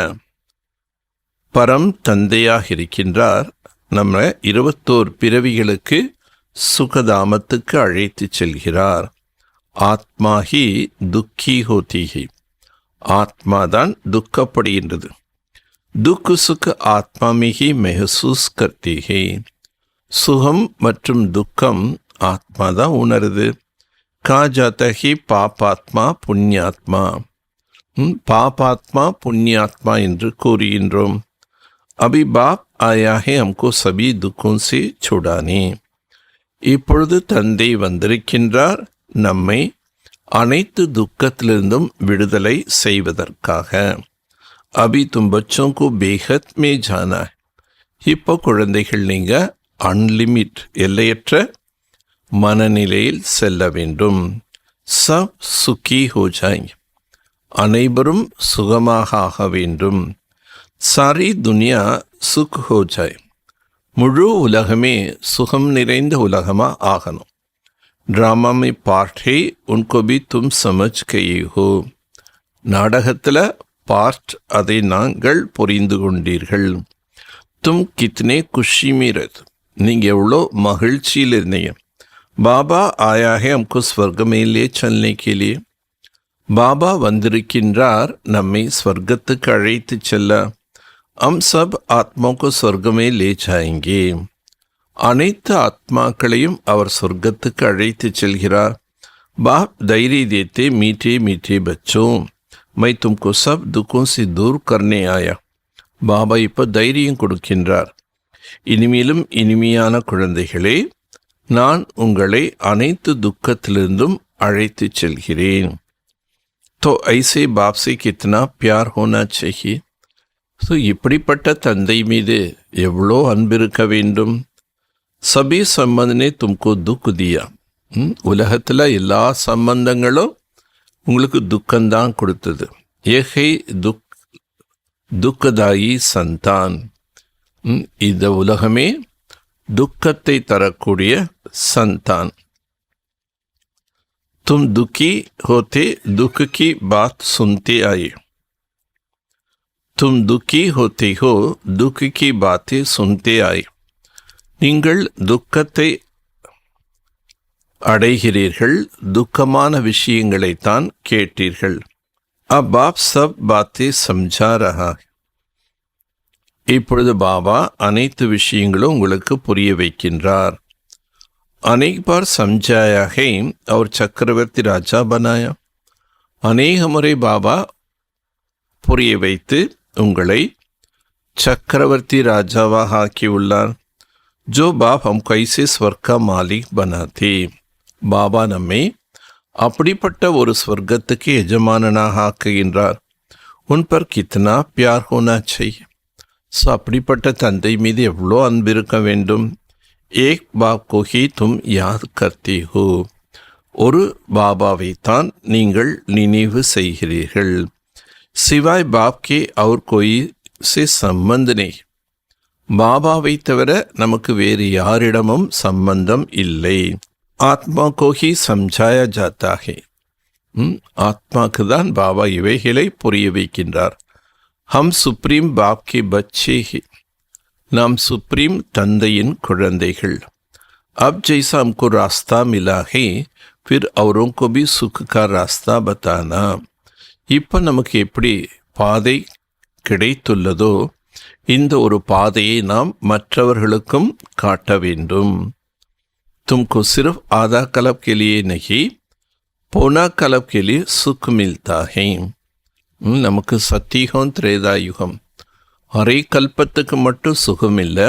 பரம் தந்தையாக இருக்கின்றார். நம்ம 21 பிறவிகளுக்கு சுகதாமத்துக்கு அழைத்து செல்கிறார். ஆத்மா ஹி துக்கி ஹோதி ஹி. ஆத்மாதான் துக்கப்படுகின்றது. दुख सुख आत्मा में ही महसूस करते हैं. सुखम மற்றும் துக்கம் ஆத்மா தான் உணருது. कहा जाता है पापात्मा पुण्यात्मा. पापात्मा पुण्यात्मा என்று கூறுகின்றோம். अभी बाप आया है हमको सभी दुखों से छुड़ाने. இப்பொழுது தந்தை வந்திருக்கின்றார் நம்மை அனைத்து துக்கத்திலிருந்தும் விடுதலை செய்வதற்காக. अभी तुम बच्चों को बेहद में जाना है. இப்போ குழந்தைகள் நீங்கள் அன்லிமிட் எல்லையற்ற மனநிலையில் செல்ல வேண்டும். सब सुखी हो जाएंगे. அனைவரும் சுகமாக ஆக வேண்டும். सारी दुनिया सुख हो जाए. முழு உலகமே சுகம் நிறைந்த உலகமா ஆகணும். ड्रामा में पार्ट है उनको भी तुम समझ गए हो. நாடகத்தில் பார்ட், அதை நாங்கள் புரிந்து கொண்டீர்கள். तुम कितने खुशी में रहते. நீங்கள் எவ்வளோ மகிழ்ச்சியில் இருந்தீங்க. பாபா ஆயா है हमको स्वर्ग में ले चलने के लिए. பாபா வந்திருக்கின்றார் நம்மை ஸ்வர்க்கத்துக்கு அழைத்து செல்ல. हम सब आत्माओं को स्वर्ग में ले जाएंगे. அனைத்து ஆத்மாக்களையும் அவர் சொர்க்கத்துக்கு அழைத்து செல்கிறார். बाप धैर्य देते मीठे मीठे बच्चों, मैं तुमको सब दुखों से दूर करने आया. பாபா இப்போ தைரியம் கொடுக்கின்றார். இனிமேலும் இனிமையான குழந்தைகளே, நான் உங்களை அனைத்து துக்கத்திலிருந்தும் அழைத்து செல்கிறேன். तो ऐसे बाप से कितना प्यार होना चाहिए. ஸோ இப்படிப்பட்ட தந்தை மீது எவ்வளோ அன்பிருக்க வேண்டும். சபி சம்பந்தனே தும்கோ துக் தியா. உலகத்தில் எல்லா சம்பந்தங்களும் உங்களுக்கு துக்கம்தான் கொடுத்தது. ஏகை துக்கதாயி சந்தான். இந்த உலகமே துக்கத்தை தரக்கூடிய சந்தான். தும் துக்கி ஹோத்தே துக் கி பாத் சுன்தே ஆயே. தும் துக்கி ஹோத்தே ஹோ துக் கி பாத்தே சுன்தே ஆயே. நீங்கள் துக்கத்தை அடைகிறீர்கள், துக்கமான விஷயங்களைத்தான் கேட்டீர்கள். அப் பாப் சப் பாத்தே சம்ஜா ரஹா. இப்பொழுது பாபா அனைத்து விஷயங்களும் உங்களுக்கு புரிய வைக்கின்றார். அநேக பார் சம்ஜாயா ஹை அவர் சக்கரவர்த்தி ராஜா பனாயா. அநேக முறை பாபா புரிய வைத்து உங்களை சக்கரவர்த்தி ராஜாவாக ஆக்கியுள்ளார். ஜோ பாப் ஹம் கைசே ஸ்வர்க்கா மாலிக் பனாதே. பாபா நம்மை அப்படிப்பட்ட ஒரு ஸ்வர்க்கத்துக்கு எஜமானனாக ஆக்குகின்றார். உன் பர் கித்னா பியார் ஹோனா செய்ய. ஸோ அப்படிப்பட்ட தந்தை மீது எவ்வளோ அன்பு இருக்க வேண்டும். ஏக் பாப் கோஹி தும் யாத் கர்த்தி ஹோ. ஒரு பாபாவைத்தான் நீங்கள் நினைவு செய்கிறீர்கள். சிவாய் பாப் கே அவர் கோயி சே சம்பந்த் நை. பாபாவை தவிர நமக்கு வேறு யாரிடமும் சம்பந்தம் இல்லை. ஆத்மா கோஹி சம்ஜாயா ஜாத்தா ஹே. ஆத்மாக்கு தான் பாபா இவைகளை புரிய வைக்கின்றார். ஹம் சுப்ரீம் பாப் கே பச்சே ஹே. நாம் சுப்ரீம் தந்தையின் குழந்தைகள். அப் ஜைசா ஹம்கோ ராஸ்தா மிலா ஹே ஃபிர் அவரோं को भी सुख का रास्ता बताना. இப்போ நமக்கு எப்படி பாதை கிடைத்துள்ளதோ இந்த ஒரு பாதையை நாம் மற்றவர்களுக்கும் காட்ட வேண்டும். तुमको सिर्फ आधा कल्प के लिए नहीं पौना कल्प के लिए सुख मिलता है. நமக்கு சத்தியுகம் திரேதாயுகம் அரை கல்பத்துக்கு மட்டும் சுகம் இல்லை.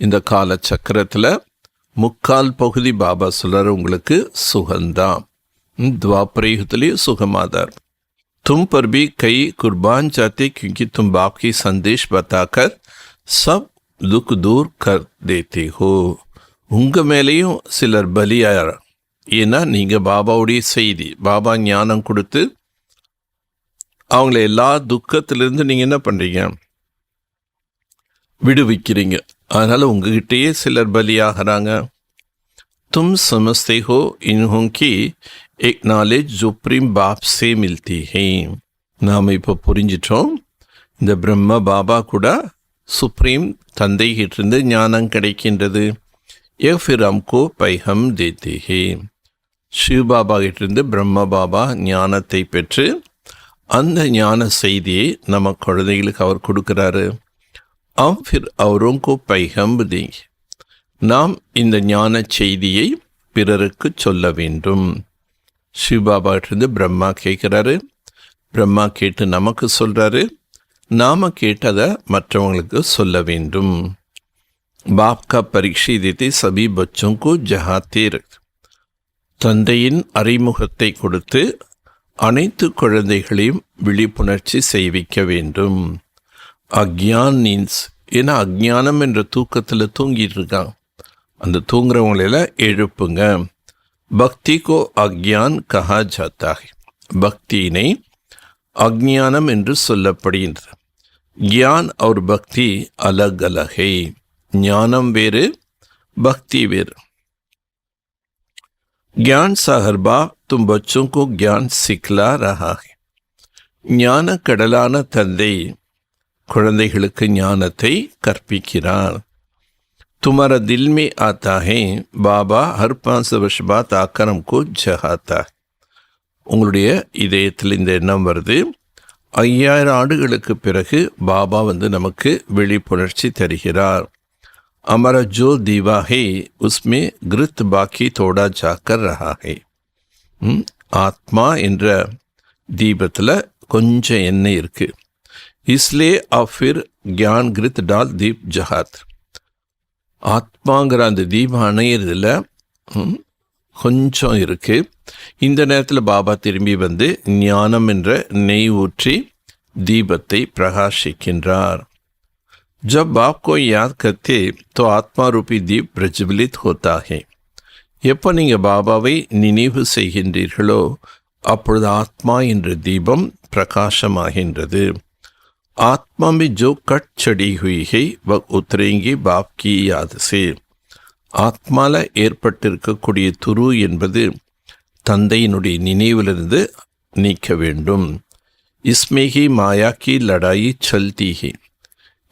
இந்த கால சக்கரத்தில் முக்கால் பகுதி பாபா சொல்கிற உங்களுக்கு சுகந்தான். துவாபரயுகத்திலேயே சுகமாதார். तुम पर भी कई कुर्बान चाहते क्योंकि तुम बाप की संदेश बताकर सब दुख दूर कर देते हो. உங்கள் மேலேயும் சிலர் பலியார். ஏன்னா நீங்கள் பாபாவுடைய செய்தி, பாபா ஞானம் கொடுத்து அவங்கள எல்லா துக்கத்திலிருந்து நீங்கள் என்ன பண்ணுறீங்க, விடுவிக்கிறீங்க. அதனால் உங்ககிட்டயே சிலர் பலியாகிறாங்க. தும் சமஸ்தே ஹோ இன்ஹோங்கி एक नॉलेज जो प्रेम बाप से मिलती है. நாம் இப்போ புரிஞ்சிட்டோம், இந்த பிரம்ம பாபா கூட சுப்ரீம் தந்தை கிட்டிருந்து ஞானம் கிடைக்கின்றது. ஏ ஃபிர் ஹம்கோ பைஹம் தேத்தே ஹே. சிவ பாபா கிட்டிருந்து பிரம்ம பாபா ஞானத்தை பெற்று அந்த ஞான செய்தியை நம்ம குழந்தைகளுக்கு அவர் கொடுக்குறாரு. அம் ஃபிர் அவரோं को பைஹம் தே. நாம் இந்த ஞான செய்தியை பிறருக்கு சொல்ல வேண்டும். சிவபாபாட்டிருந்து பிரம்மா கேட்குறாரு, பிரம்மா கேட்டு நமக்கு சொல்கிறாரு, நாம் கேட்டு அதை மற்றவங்களுக்கு சொல்ல வேண்டும். பாப் கா பரீட்சை தேते सभी बच्चों को जहाते रख. தந்தையின் அறிமுகத்தை கொடுத்து அனைத்து குழந்தைகளையும் விழிப்புணர்ச்சி செய்விக்க வேண்டும். அக்ஞான் மீன்ஸ், ஏன்னா அக்ஞானம் என்ற தூக்கத்தில் தூங்கிட்டு இருக்காங்க, அந்த தூங்குறவங்களெல்லாம் எழுப்புங்க. பக்தி கோ அக்ஞான் கஹா ஜாத்தா ஹை. பக்தியினை அக்ஞானம் என்று சொல்லப்படுகின்றது. ज्ञान और भक्ति अलग अलग है. ஞானம் வேறு, பக்தி வேறு. ज्ञान सागर बाप तुम बच्चों को ज्ञान सिखला रहा है. ஞான கடலான தந்தை குழந்தைகளுக்கு ஞானத்தை கற்பிக்கிறார். तुम्हारा दिल में आता है बाबा हर 5 वर्ष बाद आकर हमको जगाता है. உங்களுடைய இதயத்தில் இந்த எண்ணம் வருது, 5000 ஆண்டுகளுக்கு பிறகு பாபா நமக்கு விழிப்புணர்ச்சி தருகிறார். हमारा जो दीवा है उसमें घृत बाकी थोड़ा जाकर रहा है. ஆத்மா என்ற தீபத்தில் கொஞ்சம் எண்ணெய் இருக்கு. इसलिए अब फिर ज्ञान घृत डाल दीप जहात. ஆத்மாங்கிற அந்த தீபம் அணையிறதுல கொஞ்சம் இருக்கு. இந்த நேரத்தில் பாபா திரும்பி ஞானம் என்ற நெய் ஊற்றி தீபத்தை பிரகாசிக்கின்றார். जब बाप को याद करते तो आत्मा रूपी दीप प्रज्वलित होता है. எப்போ நீங்கள் பாபாவை நினைவு செய்கின்றீர்களோ அப்பொழுது ஆத்மா என்ற தீபம் பிரகாசமாகின்றது. ஆத்மா में जो कट चढ़ी हुई है वह उतरेंगी बाप की याद से. ஆத்மால ஏற்பட்டிருக்கக்கூடிய துரு என்பது தந்தையினுடைய நினைவிலிருந்து நீக்க வேண்டும். इसमें ही माया की लड़ाई चलती है.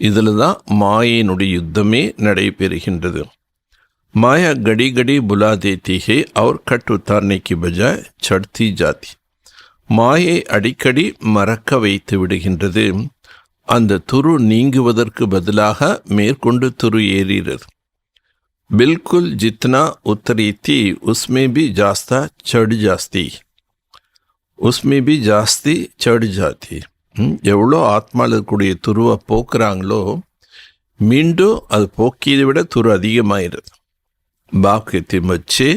இதில் தான் மாயினுடைய யுத்தமே நடைபெறுகின்றது. माया घड़ी घड़ी बुला देती है और कट उतारने की बजाय चढ़ती जाती. மாயை அடிக்கடி மறக்க வைத்து விடுகின்றது. அந்த துரு நீங்குவதற்கு பதிலாக மேற்கொண்டு துரு ஏறுகிறது. बिल्कुल जितना उतरी थी उसमें भी जास्ता चढ़ जाती, उसमें भी जास्ती चढ़ जाती. எவ்வளோ ஆத்மாவில் இருக்கக்கூடிய துருவை போக்குறாங்களோ மீண்டும் அது போக்கியதை விட துரு அதிகமாகிறது. बाप कहते बच्चे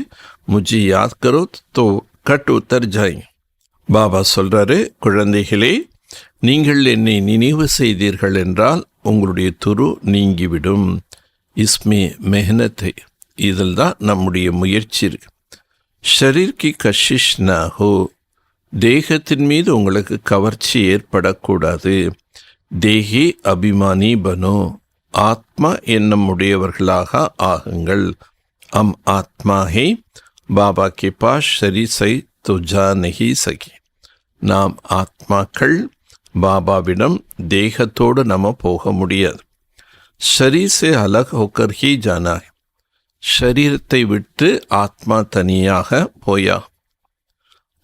मुझे याद करो तो कट उतर जाए. பாபா சொல்றாரு, குழந்தைகளே நீங்கள் என்னை நினைவு செய்தீர்கள் என்றால் உங்களுடைய துரு நீங்கிவிடும். இஸ்மே மெஹனத்தை, இதில் தான் நம்முடைய முயற்சி இருக்கு. ஷரீர் கி கஷிஷ் ந ஹோ, தேகத்தின் மீது உங்களுக்கு கவர்ச்சி ஏற்படக்கூடாது. தேகி அபிமானி பனோ, ஆத்மா எண்ணமுடையவர்களாக ஆகுங்கள். हम आत्मा है, बाबा के पास शरीर से तो जा नहीं सके. நாம் ஆத்மாக்கள், பாபாவிடம் தேகத்தோடு நம்ம போக முடியாது. शरीर से अलग होकर ही जाना है. शरीरத்தை விட்டு ஆத்மா தனியாக போயா.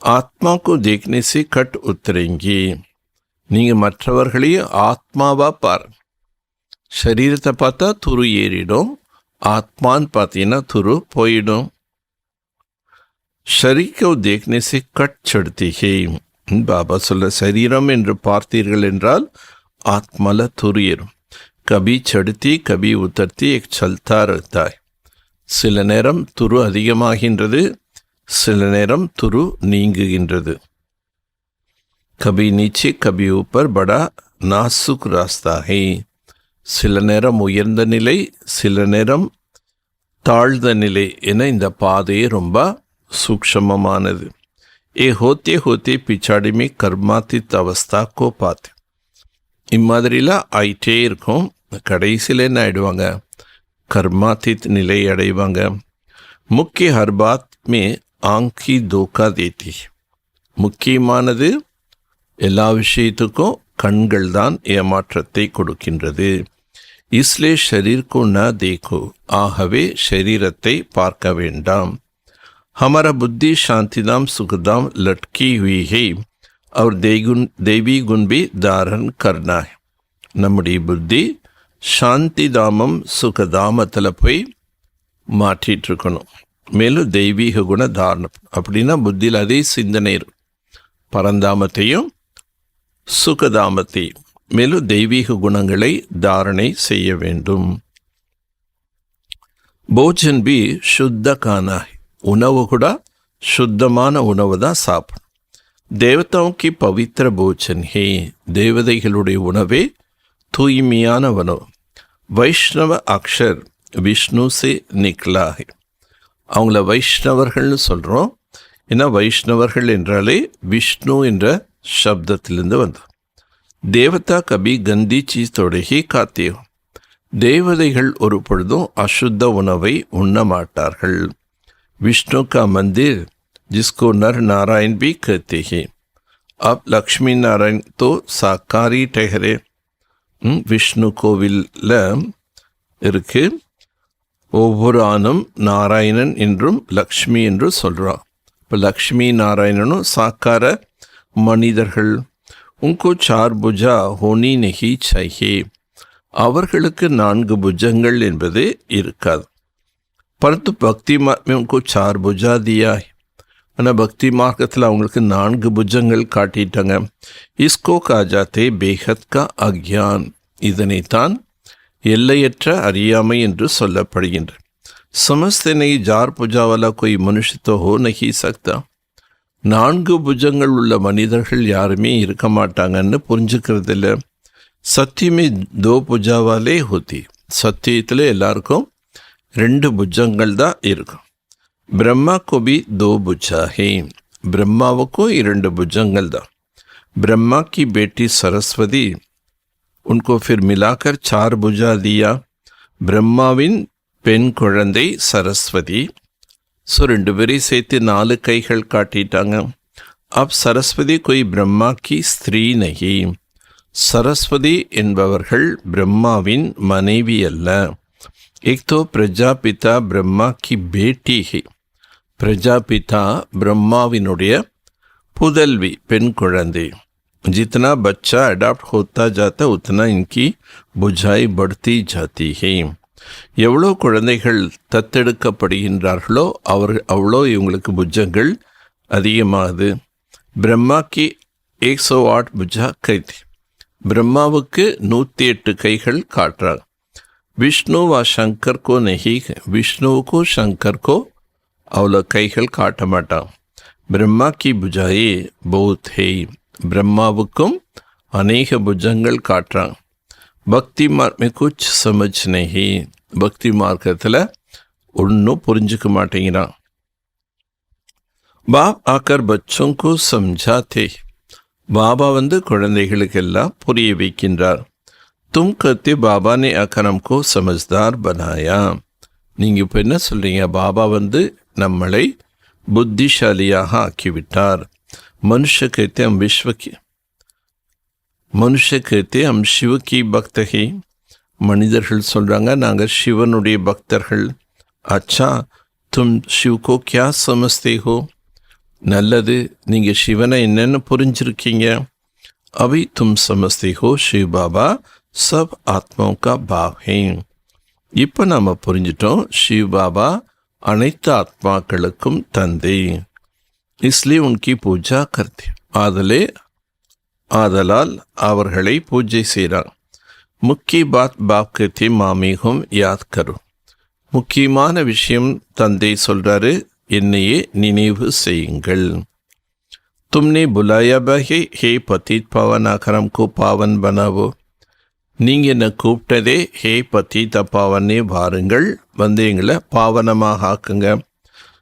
ஆத்மா को देखने से कट उतरेंगी. நீங்கள் மற்றவர்களையும் ஆத்மாவா பாரு. शरीरத்தை பார்த்தா துரு ஏறிடும், ஆத்மான்னு பார்த்தீங்கன்னா துரு போயிடும். ஷரீரை देखने से कट चढ़ती है. பாபா சொல்ல, சரீரம் என்று பார்த்தீர்கள் என்றால் ஆத்மால துரு ஏறும். கபி சடுத்தி கபி உத்தர்த்தி எக் சல்தா रहता है. சில நேரம் துரு அதிகமாகின்றது, சில நேரம் துரு நீங்குகின்றது. கபி நீச்சே கபி ஊப்பர் படா நாசுக் ராஸ்தா है. சில நேரம் உயர்ந்த நிலை, சில நேரம் தாழ்ந்த நிலை என இந்த பாதையே ரொம்ப சூக்ஷமமானது. ஏ ஹோத்தே ஹோத்தே பிச்சாடிமே கர்மாத்தித் அவஸ்தாக்கோ பார்த்து, இம்மாதிரிலாம் ஆயிட்டே இருக்கும். கடைசியில் என்ன ஆயிடுவாங்க, கர்மாத்தித் நிலை அடைவாங்க. முக்கிய ஹர் பாத் மே ஆங்கி தோக்கா தேத்தி. முக்கியமானது எல்லா விஷயத்துக்கும் கண்கள் தான் ஏமாற்றத்தை கொடுக்கின்றது. इसलिए शरीर को न देखो, ஆகவே शरीरத்தை பார்க்க வேண்டாம். हमारा बुद्धि शांतिधाम सुखधाम लटकी हुई है और देवी गुण भी धारण करना है. நம்முடைய புத்தி சாந்திதாமம் சுகதாமத்தில் போய் மாற்றிட்டு இருக்கணும். மேலும் தெய்வீக குண தாரணம் அப்படின்னா புத்தியில் அதே சிந்தனை இருக்கும். பரந்தாமத்தையும் சுகதாமத்தையும் மேலும் தெய்வீக குணங்களை தாரணை செய்ய வேண்டும். போஜன் பி சுத்த கானா, உணவு கூட சுத்தமான உணவு தான் சாப்பிடும். தேவதாவுக்கு பவித்திர போஜன் ஹே, தேவதைகளுடைய உணவே தூய்மையான உணவு. வைஷ்ணவ அக்ஷர் விஷ்ணு சே நிக்லா ஹே. அவங்கள வைஷ்ணவர்கள்னு சொல்கிறோம். ஏன்னா வைஷ்ணவர்கள் என்றாலே விஷ்ணு என்ற சப்தத்திலிருந்து வந்தது. தேவதா கபி கந்தி சீஸ் தொடகி காத்தே. தேவதைகள் ஒரு பொழுதும் அசுத்த உணவை உண்ண மாட்டார்கள். விஷ்ணு கா மந்திர் जिसको नर नारायण भी कहते हैं. अब लक्ष्मी नारायण तो साकारी ठहरे. விஷ்ணு கோவிலில் இருக்கு. ஒவ்வொரு ஆணும் நாராயணன் என்றும் லக்ஷ்மி என்று சொல்கிறான். இப்போ லக்ஷ்மி நாராயணனும் சாக்கார மனிதர்கள். உங்கோ சார் புஜா ஹோனி நெஹி சைஹே, அவர்களுக்கு 4 புஜங்கள் என்பது இருக்காது. பரத்து பக்தி மார்க்கு சார் புஜா தியா. ஆனால் பக்தி மார்க்கத்தில் அவங்களுக்கு 4 புஜங்கள் காட்டிட்டாங்க. இஸ்கோ காஜாத்தே பேஹத் கா அக்யான், இதனைத்தான் எல்லையற்ற அறியாமை என்று சொல்லப்படுகின்ற. समझते नहीं जार पूजा वाला कोई मनुष्य तो हो नहीं सकता. 4 புஜங்கள் உள்ள மனிதர்கள் யாருமே இருக்க மாட்டாங்கன்னு புரிஞ்சுக்கிறது இல்லை. சத்தியமே 2 புஜாவாலே ஹோத்தி. சத்தியத்தில் எல்லாருக்கும் 2 புஜங்கள் தான் இருக்கும். பிரம்மா को भी 2 भुजा है. பிரம்மாவுக்கும் 2 புஜங்கள் தான். ब्रह्मा की बेटी सरस्वती, उनको फिर मिलाकर 4 भुजा दिया. பிரம்மாவின் பெண் குழந்தை சரஸ்வதி. ஸோ 2 பேரையும் சேர்த்து 4 கைகள் காட்டிட்டாங்க. அப் சரஸ்வதி कोई ब्रह्मा की स्त्री नहीं. சரஸ்வதி என்பவர்கள் பிரம்மாவின் மனைவி அல்ல. एक तो प्रजापिता ब्रह्मा की बेटी है. प्रजापिता ब्रह्माविनुடைய புதல்வி, பெண் குழந்தை. जितना बच्चा अडॉप्ट होता जाता उतना इनकी बुझाई बढ़ती जाती है. எவ்வளோ குழந்தைகள் தத்தெடுக்கப்படுகின்றார்களோ அவ்வளோ இவங்களுக்கு புஜங்கள் அதிகமாகுது. பிரம்மாக்கு 108 புஜா கை. பிரம்மாவுக்கு 108 கைகள் காட்டுறாங்க. விஷ்ணு வா சங்கர் கோ நஹி. விஷ்ணுவுக்கும் சங்கர்கோ அவ்வளோ கைகள் காட்ட மாட்டான். பிரம்மா கி புஜாயே பௌத் ஹே. பிரம்மாவுக்கும் அநேக புஜங்கள் காட்டுறாங்க. பக்தி மார்க் में कुछ समझ नहीं. பக்தி மார்க்கத்தில் ஒன்றும் புரிஞ்சுக்க மாட்டேங்கிறான். பாப் ஆக்கர் பச்சோं को समझाते. பாபா குழந்தைகளுக்கெல்லாம் புரிய வைக்கின்றார். तुम कहते बाबा ने आकर हमको समझदार बनाया. நீங்கள் இப்போ என்ன சொல்கிறீங்க? பாபா நம்மளை புத்திசாலியாக ஆக்கிவிட்டார். मनुष्य कहते हम विश्व की, मनुष्य कहते हम शिव की भक्त है. மனிதர்கள் சொல்கிறாங்க நாங்கள் சிவனுடைய பக்தர்கள். அச்சா தும் शिव को क्या समझते हो. நல்லது, நீங்கள் சிவனை என்னென்னு புரிஞ்சிருக்கீங்க. अभी तुम समझते हो शिव बाबा सब आत्माओं का भाव है. இப்போ நாம் புரிஞ்சிட்டோம் சிவ் பாபா அனைத்து ஆத்மாக்களுக்கும் தந்தை. इसलिए उनकी पूजा करते. ஆதலால் அவர்களை பூஜை செய்கிறார். முக்கிய பாத் பாப் கே மாமீகும் யாத் கரு. முக்கியமான விஷயம் தந்தை சொல்றாரு, என்னையே நினைவு செய்யுங்கள். तुमने बुलाया है हे पतित पावन आकर हमको पावन बनावो. நீங்கள் என்னை கூப்பிட்டதே ஹே பத்தித பாவனே வாருங்கள், எங்களை பாவனமாக ஆக்குங்க.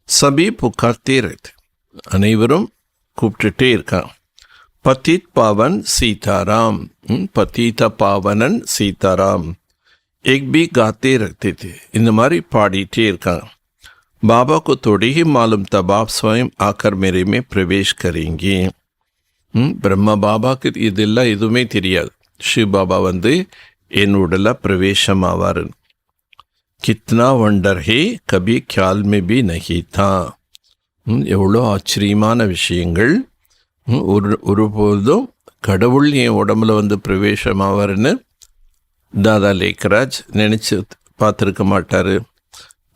சபி புகார்த்தே ரத்து. அனைவரும் கூப்பிட்டுட்டே இருக்கான். பத்தித் பாவன் சீதாராம், பத்தித பாவனன் சீதாராம். எக் பி காத்தே ரக்தே தே. இந்த மாதிரி பாடிட்டே இருக்காங்க. பாபா को थोड़ी ही मालूम तब आप स्वयं आकर मेरे में प्रवेश करेंगे. பிரம்மா பாபாக்கு இதெல்லாம் எதுவுமே தெரியாது. शिव बाबा என் உடல பிரவேசமாவார். கித்னா வண்டர் ஹே கபி ख्याल में भी नहीं था. எவ்வளோ ஆச்சரியமான விஷயங்கள். ஒருபோதும் கடவுள் என் உடம்புல பிரவேசமாவார்னு தாதா லேக்கராஜ் நினச்சி பார்த்துருக்க மாட்டார்.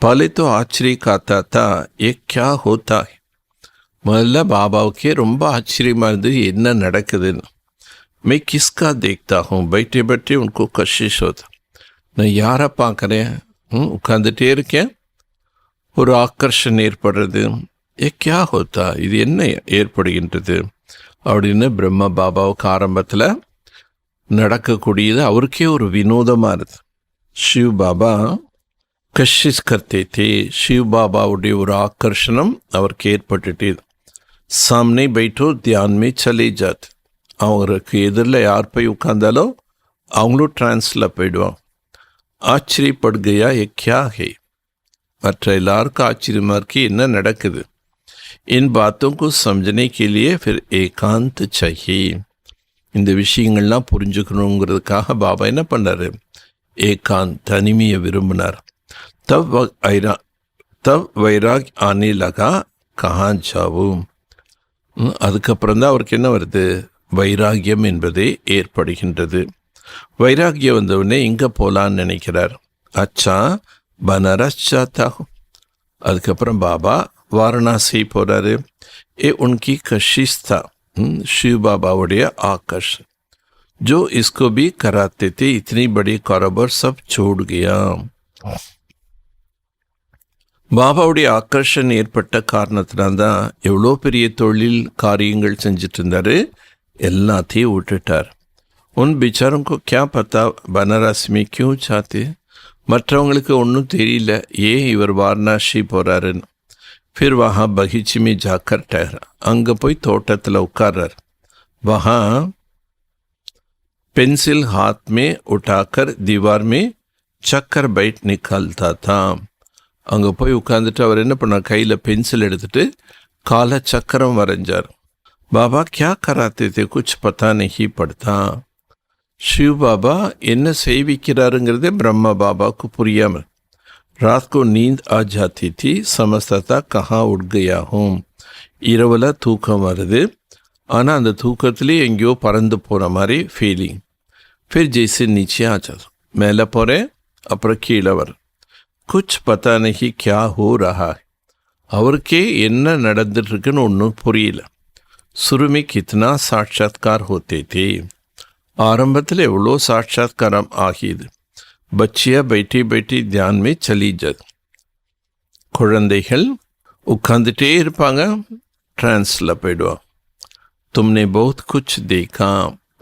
பழைத்தோ ஆச்சரிய காத்தாத்தா ஏ கியா ஹோத்தா. முதல்ல பாபாவுக்கே ரொம்ப ஆச்சரியமாக இருந்தது, என்ன நடக்குதுன்னு. मैं किसका देखता हूँ. बैठे बैठे उनको कशिश होता. நான் யாரை பார்க்குறேன், உட்காந்துட்டே இருக்கேன், ஒரு ஆக்கர்ஷன் ஏற்படுறது. ஏ கியா ஹோத்தா, இது என்ன ஏற்படுகின்றது அப்படின்னு பிரம்மா பாபாவுக்கு ஆரம்பத்தில் நடக்கக்கூடியது அவருக்கே ஒரு வினோதமாக இருது. शिव बाबा கஷிஷ் கர்த்தே தே. शिव பாபாவுடைய ஒரு ஆக்கர்ஷணம் அவருக்கு ஏற்பட்டுட்டு சாமனே பைட்டோ தியான் மே சலே ஜாத். அவங்களுக்கு எதிரில் யார் போய் உட்கார்ந்தாலோ அவங்களும் டிரான்ஸில் போயிடுவாங்க. ஆச்சரியப்பட் கயா ஏ கியா ஹே. மற்ற எல்லாருக்கும் ஆச்சரியமாக இருக்கு, என்ன நடக்குது. इन बातों को समझने के लिए फिर एकांत चाहिए. இந்த விஷயங்கள்லாம் புரிஞ்சுக்கணுங்கிறதுக்காக பாபா என்ன பண்ணார், ஏகாந்த் தனிமையை விரும்பினார். தவ் வைராக் ஆனே லகா கஹா ஜாவும். அதுக்கப்புறம் தான் அவருக்கு என்ன வருது, வைராகியம் என்பதே ஏற்படுகின்றது. வைராகியம் வந்தவுடனே எங்கே போகலான்னு நினைக்கிறார். அச்சா பனாரஸ் ஜாத்தாகும். அதுக்கப்புறம் பாபா வாரணாசி போகிறாரு. ஏ உன்கி கஷிஷ் தா. शिव बाबाவுடைய आकर्षण जो इसको भी कराते थे. इतनी बड़ी कारोबार सब छोड़ गया. பாபாவுடைய ஆக்கர்ஷன் ஏற்பட்ட காரணத்தினால்தான் எவ்வளோ பெரிய தொழில் காரியங்கள் செஞ்சுட்டு இருந்தார், எல்லாத்தையும் விட்டுட்டார். உன் பிச்சாரங்கோ கியா பத்தா பனாரஸ் में क्यों चाहते, மற்றவங்களுக்கு ஒன்றும் தெரியல ஏன் இவர் வாரணாசி போகிறாருன்னு. फिर वहाँ बगीचे में जाकर ठहरा, அங்கே போய் தோட்டத்தில் உட்கார்றார். वहाँ पेंसिल हाथ में उठाकर दीवार में चक्कर बैठ निकलता था. அங்கே போய் உட்காந்துட்டு அவர் என்ன பண்ணார், கையில் பென்சில் எடுத்துட்டு கால சக்கரம் வரைஞ்சார். பாபா கியா கராத்தே தே குछ பத்தா நஹி படுத்தா. शिव बाबा என்ன செய்விக்கிறாருங்கிறதே பிரம்மா பாபாவுக்கு புரியாமல். रात को नींद आ जाती थी, समझता था कहाँ उठ गया हूँ. இரவில் தூக்கம் வருது, ஆனால் அந்த தூக்கத்துலேயே எங்கேயோ பறந்து போகிற மாதிரி ஃபீலிங். फिर जैसे नीचे आ जाता, மேலே போகிறேன் அப்புறம் கீழே வர. कुछ पता नहीं क्या हो रहा है. அவருக்கே என்ன நடந்துட்டுருக்குன்னு ஒன்றும் புரியல. शुरू में कितना साक्षात्कार होते थे, ஆரம்பத்தில் எவ்வளோ சாட்சாத்காரம் ஆகியது. பச்சியா बैठी बैठी ध्यान में चली जाती. குழந்தைகள் உட்காந்துட்டே இருப்பாங்க, ட்ரான்ஸில் போயிடுவாங்க. तुमने बहुत कुछ देखा.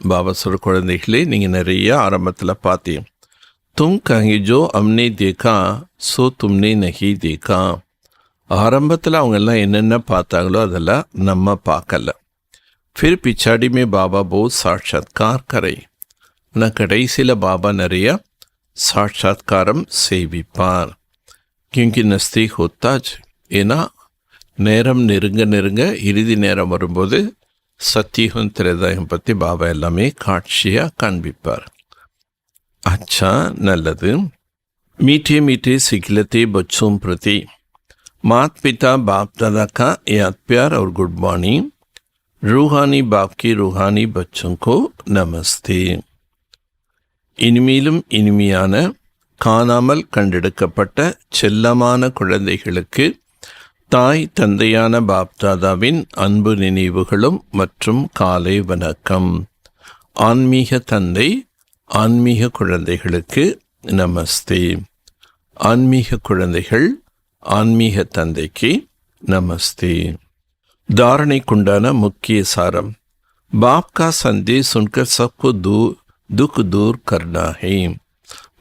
பாபா சொல்ற குழந்தைகளே, நீங்கள் நிறைய ஆரம்பத்தில் பார்த்தீங்க. तुम कहेंगे जो हमने देखा सो तुमने नहीं देखा. ஆரம்பத்தில் அவங்க எல்லாம் என்னென்ன பார்த்தாங்களோ அதெல்லாம் நம்ம பார்க்கல. फिर पिछाड़ी में बाबा बहुत साक्षात्कार करे. ஆனால் கடைசியில் பாபா நிறைய சாட்சாத்காரம் செய்விப்பார். क्योंकि नज़दीक होता है, ஏன்னா நேரம் நெருங்க நெருங்க இறுதி நேரம் வரும்போது சத்தியுகம் திரேதாயுகம் பற்றி பாபா எல்லாமே காட்சியாக காண்பிப்பார். अच्छा நல்லது. मीठे मीठे सिखलते बच्चों प्रति माता पिता बाप दादा का याद प्यार और गुड मॉर्निंग. रूहानी बाप की रूहानी बच्चों को नमस्ते. இனிமேலும் இனிமையான காணாமல் கண்டெடுக்கப்பட்ட செல்லமான குழந்தைகளுக்கு தாய் தந்தையான பாப்தாதாவின் அன்பு நினைவுகளும் மற்றும் காலை வணக்கம். ஆன்மீக தந்தை ஆன்மீக குழந்தைகளுக்கு நமஸ்தே. ஆன்மீக குழந்தைகள் ஆன்மீக தந்தைக்கு நமஸ்தே. தாரணைக்குண்டான முக்கிய சாரம். பாப் கா சந்தேஷ் சுன்கர் சப்கோ துக் தூர் கர்னா ஹை.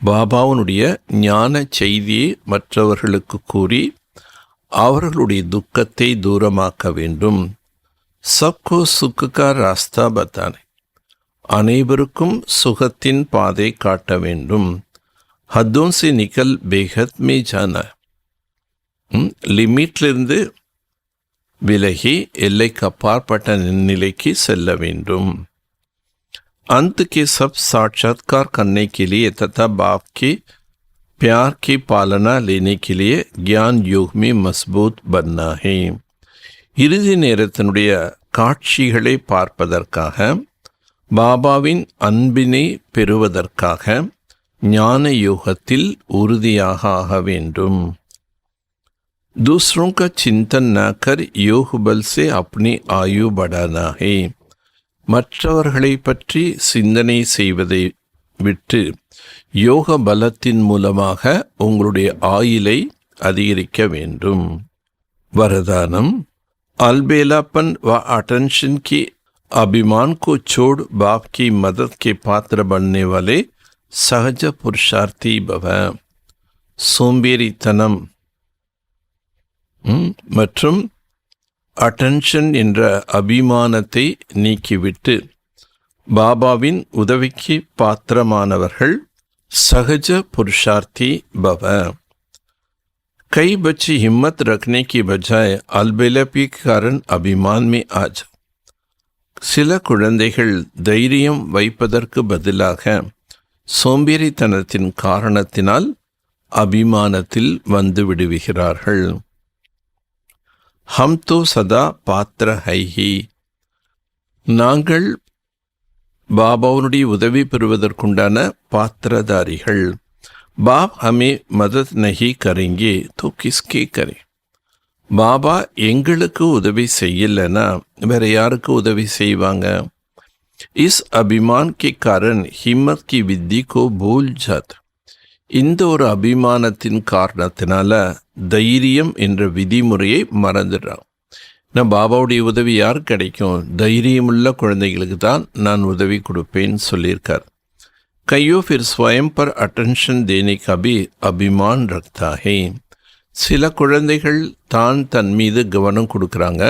பாபாவுடைய ஞான செய்தியை மற்றவர்களுக்கு கூறி அவர்களுடைய துக்கத்தை தூரமாக்க வேண்டும். சப்கோ சுக்கா ராஸ்தா பத்தானே, அனைவருக்கும் சுகத்தின் பாதை காட்ட வேண்டும். ஹத்தோं से निकल बेहद में जाना, லிமிட்லிருந்து விலகி எல்லைக்கு அப்பாற்பட்ட நிலைக்கு செல்ல வேண்டும். अंत के सब साक्षात्कार करने के लिए तथा बाप के प्यार की पालना लेने के लिए ज्ञान योग में मजबूत बनना है. இறுதி நேரத்தினுடைய காட்சிகளை பார்ப்பதற்காக, பாபாவின் அன்பினை பெறுவதற்காக ஞான யோகத்தில் உறுதியாக ஆக வேண்டும். दूसरों का चिंतन न कर योग बल से अपनी आयु बढ़ाना है. மற்றவர்களை பற்றி சிந்தனை செய்வதை விட்டு யோக பலத்தின் மூலமாக உங்களுடைய ஆயுளை அதிகரிக்க வேண்டும். वरदानम. अलबेलापन व अटेंशन की अभिमान को छोड़ बाप की मदद के पात्र बनने वाले सहज पुरुषार्थी भव. சோம்பேறித்தனம் மற்றும் அட்டென்ஷன் என்ற அபிமானத்தை நீக்கிவிட்டு பாபாவின் உதவிக்கு பாத்திரமானவர்கள் சகஜ புருஷார்த்தி பவ. कई बच्चे हिम्मत रखने की बजाय अलबेलापी के कारण अभिमान में आ जा. சில குழந்தைகள் தைரியம் வைப்பதற்கு பதிலாக சோம்பேறித்தனத்தின் காரணத்தினால் அபிமானத்தில் வந்து விடுகிறார்கள். हम तो सदा पात्र है ही. நாங்கள் பாபாவுடைய உதவி பெறுவதற்குண்டான பாத்திரதாரிகள். பாப் ஹமே மதத் நஹி கரேங்கே தோ கிஸ்கே கரே. பாபா எங்களுக்கு உதவி செய்யலைன்னா வேற யாருக்கு உதவி செய்வாங்க? इस अभिमान के कारण हिम्मत की विधि को भूल जाता. இந்த ஒரு அபிமானத்தின் காரணத்தினால தைரியம் என்ற விதிமுறையை மறந்துடுறான். நான் பாபாவுடைய உதவி யார் கிடைக்கும்? தைரியமுள்ள குழந்தைகளுக்கு தான் நான் உதவி கொடுப்பேன்னு சொல்லியிருக்கார். கையோ ஃபிர் ஸ்வயம் பர் அட்டென்ஷன் தேனே கா பி அபிமான் ரக்தா ஹை. சில குழந்தைகள் தான் தன் மீது கவனம் கொடுக்குறாங்க.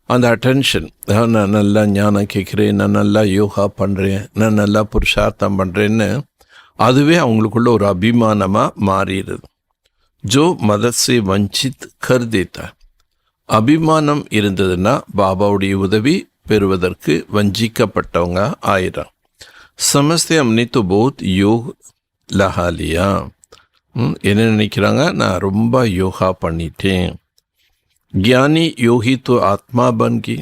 அந்த அட்டென்ஷன், நான் நல்லா ஞானம் கேட்குறேன், நான் நல்லா யோகா பண்ணுறேன், நான் நல்லா புருஷார்த்தம் பண்ணுறேன்னு அதுவே அவங்களுக்குள்ள ஒரு அபிமானமாக மாறிடுது. ஜோ மதத்தை வஞ்சித் கர் தேத்தா. அபிமானம் இருந்ததுன்னா பாபாவுடைய உதவி பெறுவதற்கு வஞ்சிக்கப்பட்டவங்க ஆயிடும். சமஸ்தே அம்னே தோ பௌத் யோக் லஹாலியா. என்ன நினைக்கிறாங்க? நான் ரொம்ப யோகா பண்ணிட்டேன். ज्ञानी योगी तो आत्मा बन गई.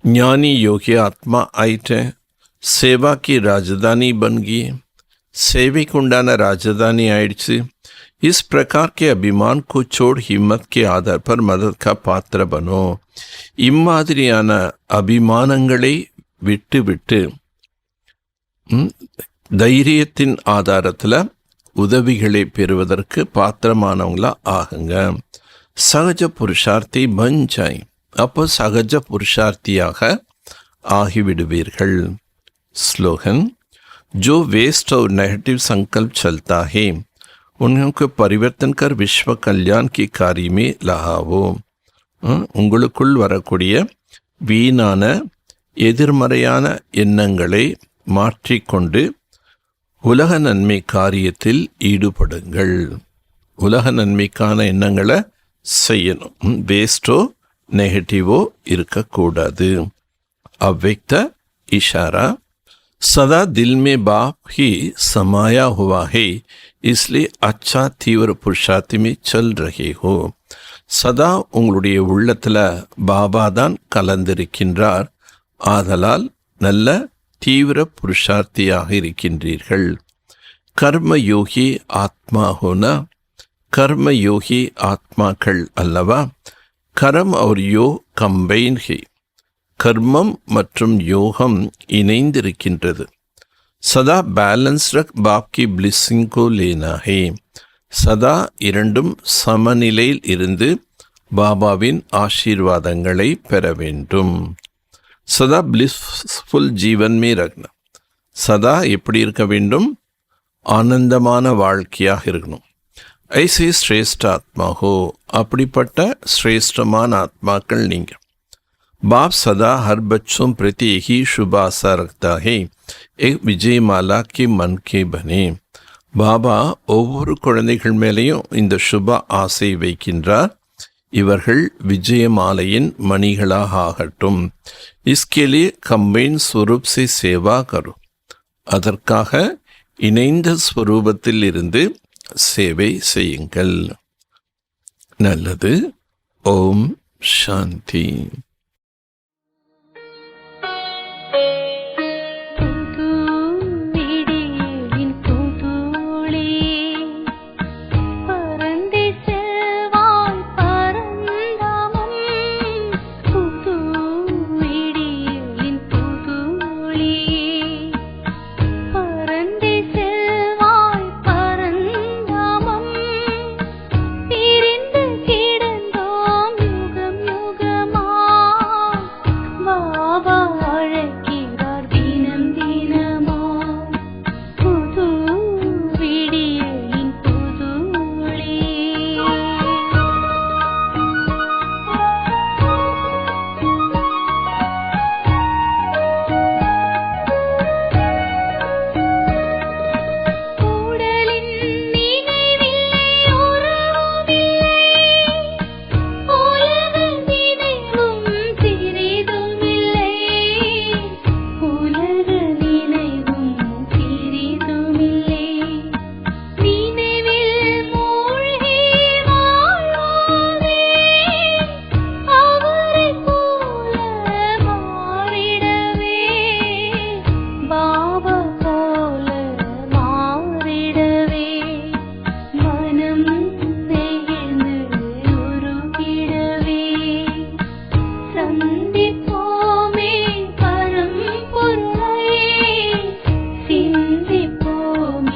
ज्ञानी योगी आत्मा आइटे. सेवा की राजधानी बन गई. सेविकुंडाना राजधानी आइடுச்சு. इस प्रकार के अभिमान को छोड़ हिम्मत के आधार पर मदद का पात्र बनो. இம்மாதிரியான அபிமானங்களை விட்டு விட்டு தைரியத்தின் ஆதாரத்தில் உதவிகளை பெறுவதற்கு பாத்திரமானவங்களா ஆகுங்க. சகஜ புருஷார்த்தி பஞ்சாய். அப்போ சகஜ புருஷார்த்தியாக ஆகிவிடுவீர்கள். ஸ்லோகன். जो वेस्ट और नेगेटिव संकल्प चलता है उनको परिवर्तन कर विश्व कल्याण की कार्य में लगावो. உங்களுக்குள் வரக்கூடிய வீணான எதிர்மறையான எண்ணங்களை மாற்றிக்கொண்டு உலக நன்மை காரியத்தில் ஈடுபடுங்கள். உலக நன்மைக்கான எண்ணங்களை செய்யணும். வேஸ்டோ நெகட்டிவோ இருக்கக்கூடாது. अव्यक्त इशारा. सदा दिल में बाप ही समाया हुआ है, इसलिए अच्छा तीव्र पुरुषार्थ में चल रहे हो. சதா உங்களுடைய உள்ளத்தில் பாபா தான் கலந்திருக்கின்றார். ஆதலால் நல்ல தீவிர புருஷார்த்தியாக இருக்கின்றீர்கள். கர்ம யோகி ஆத்மா ஹோனா. கர்ம யோகி ஆத்மாக்கள் அல்லவா? கரம் और योग கம்பைன் है. கர்மம் மற்றும் யோகம் இணைந்திருக்கின்றது. சதா பேலன்ஸ் ரக் பாப் கி பிளெஸிங் கோ லேனா ஹே. சதா இரண்டும் சமநிலையில் இருந்து பாபாவின் ஆசீர்வாதங்களை பெற வேண்டும். சதா பிளிஸ்ஃபுல் ஜீவன் மே ரக்னா. சதா எப்படி இருக்க வேண்டும்? ஆனந்தமான வாழ்க்கையாக இருக்கணும். ஐசே ஸ்ரேஷ்ட ஆத்மா ஹோ. அப்படிப்பட்ட ஸ்ரேஷ்டமான ஆத்மாக்கள் நீங்கள். बाप सदा हर बच्चों प्रति ही शुभ आशा रखता है, एक विजय माला के मन के बने. பாபா ஒவ்வொரு குழந்தைகள் மேலேயும் இந்த சுப ஆசை வைக்கின்றார். இவர்கள் விஜயமாலையின் மணிகளாக ஆகட்டும். இஸ்கேலியே கம்பைன் ஸ்வரூப் சே சேவா கரு. அதற்காக இணைந்த ஸ்வரூபத்தில் இருந்து சேவை செய்யுங்கள். நல்லது. ஓம் சாந்தி. சிந்திப்போமே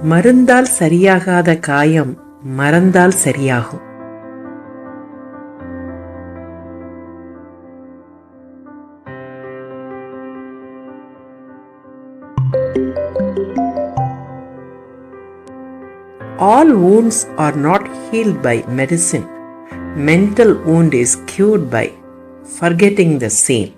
மருந்தால் சரியாகாத காயம் மறந்தால் சரியாகும். All wounds are not healed by medicine. Mental wound is cured by forgetting the same.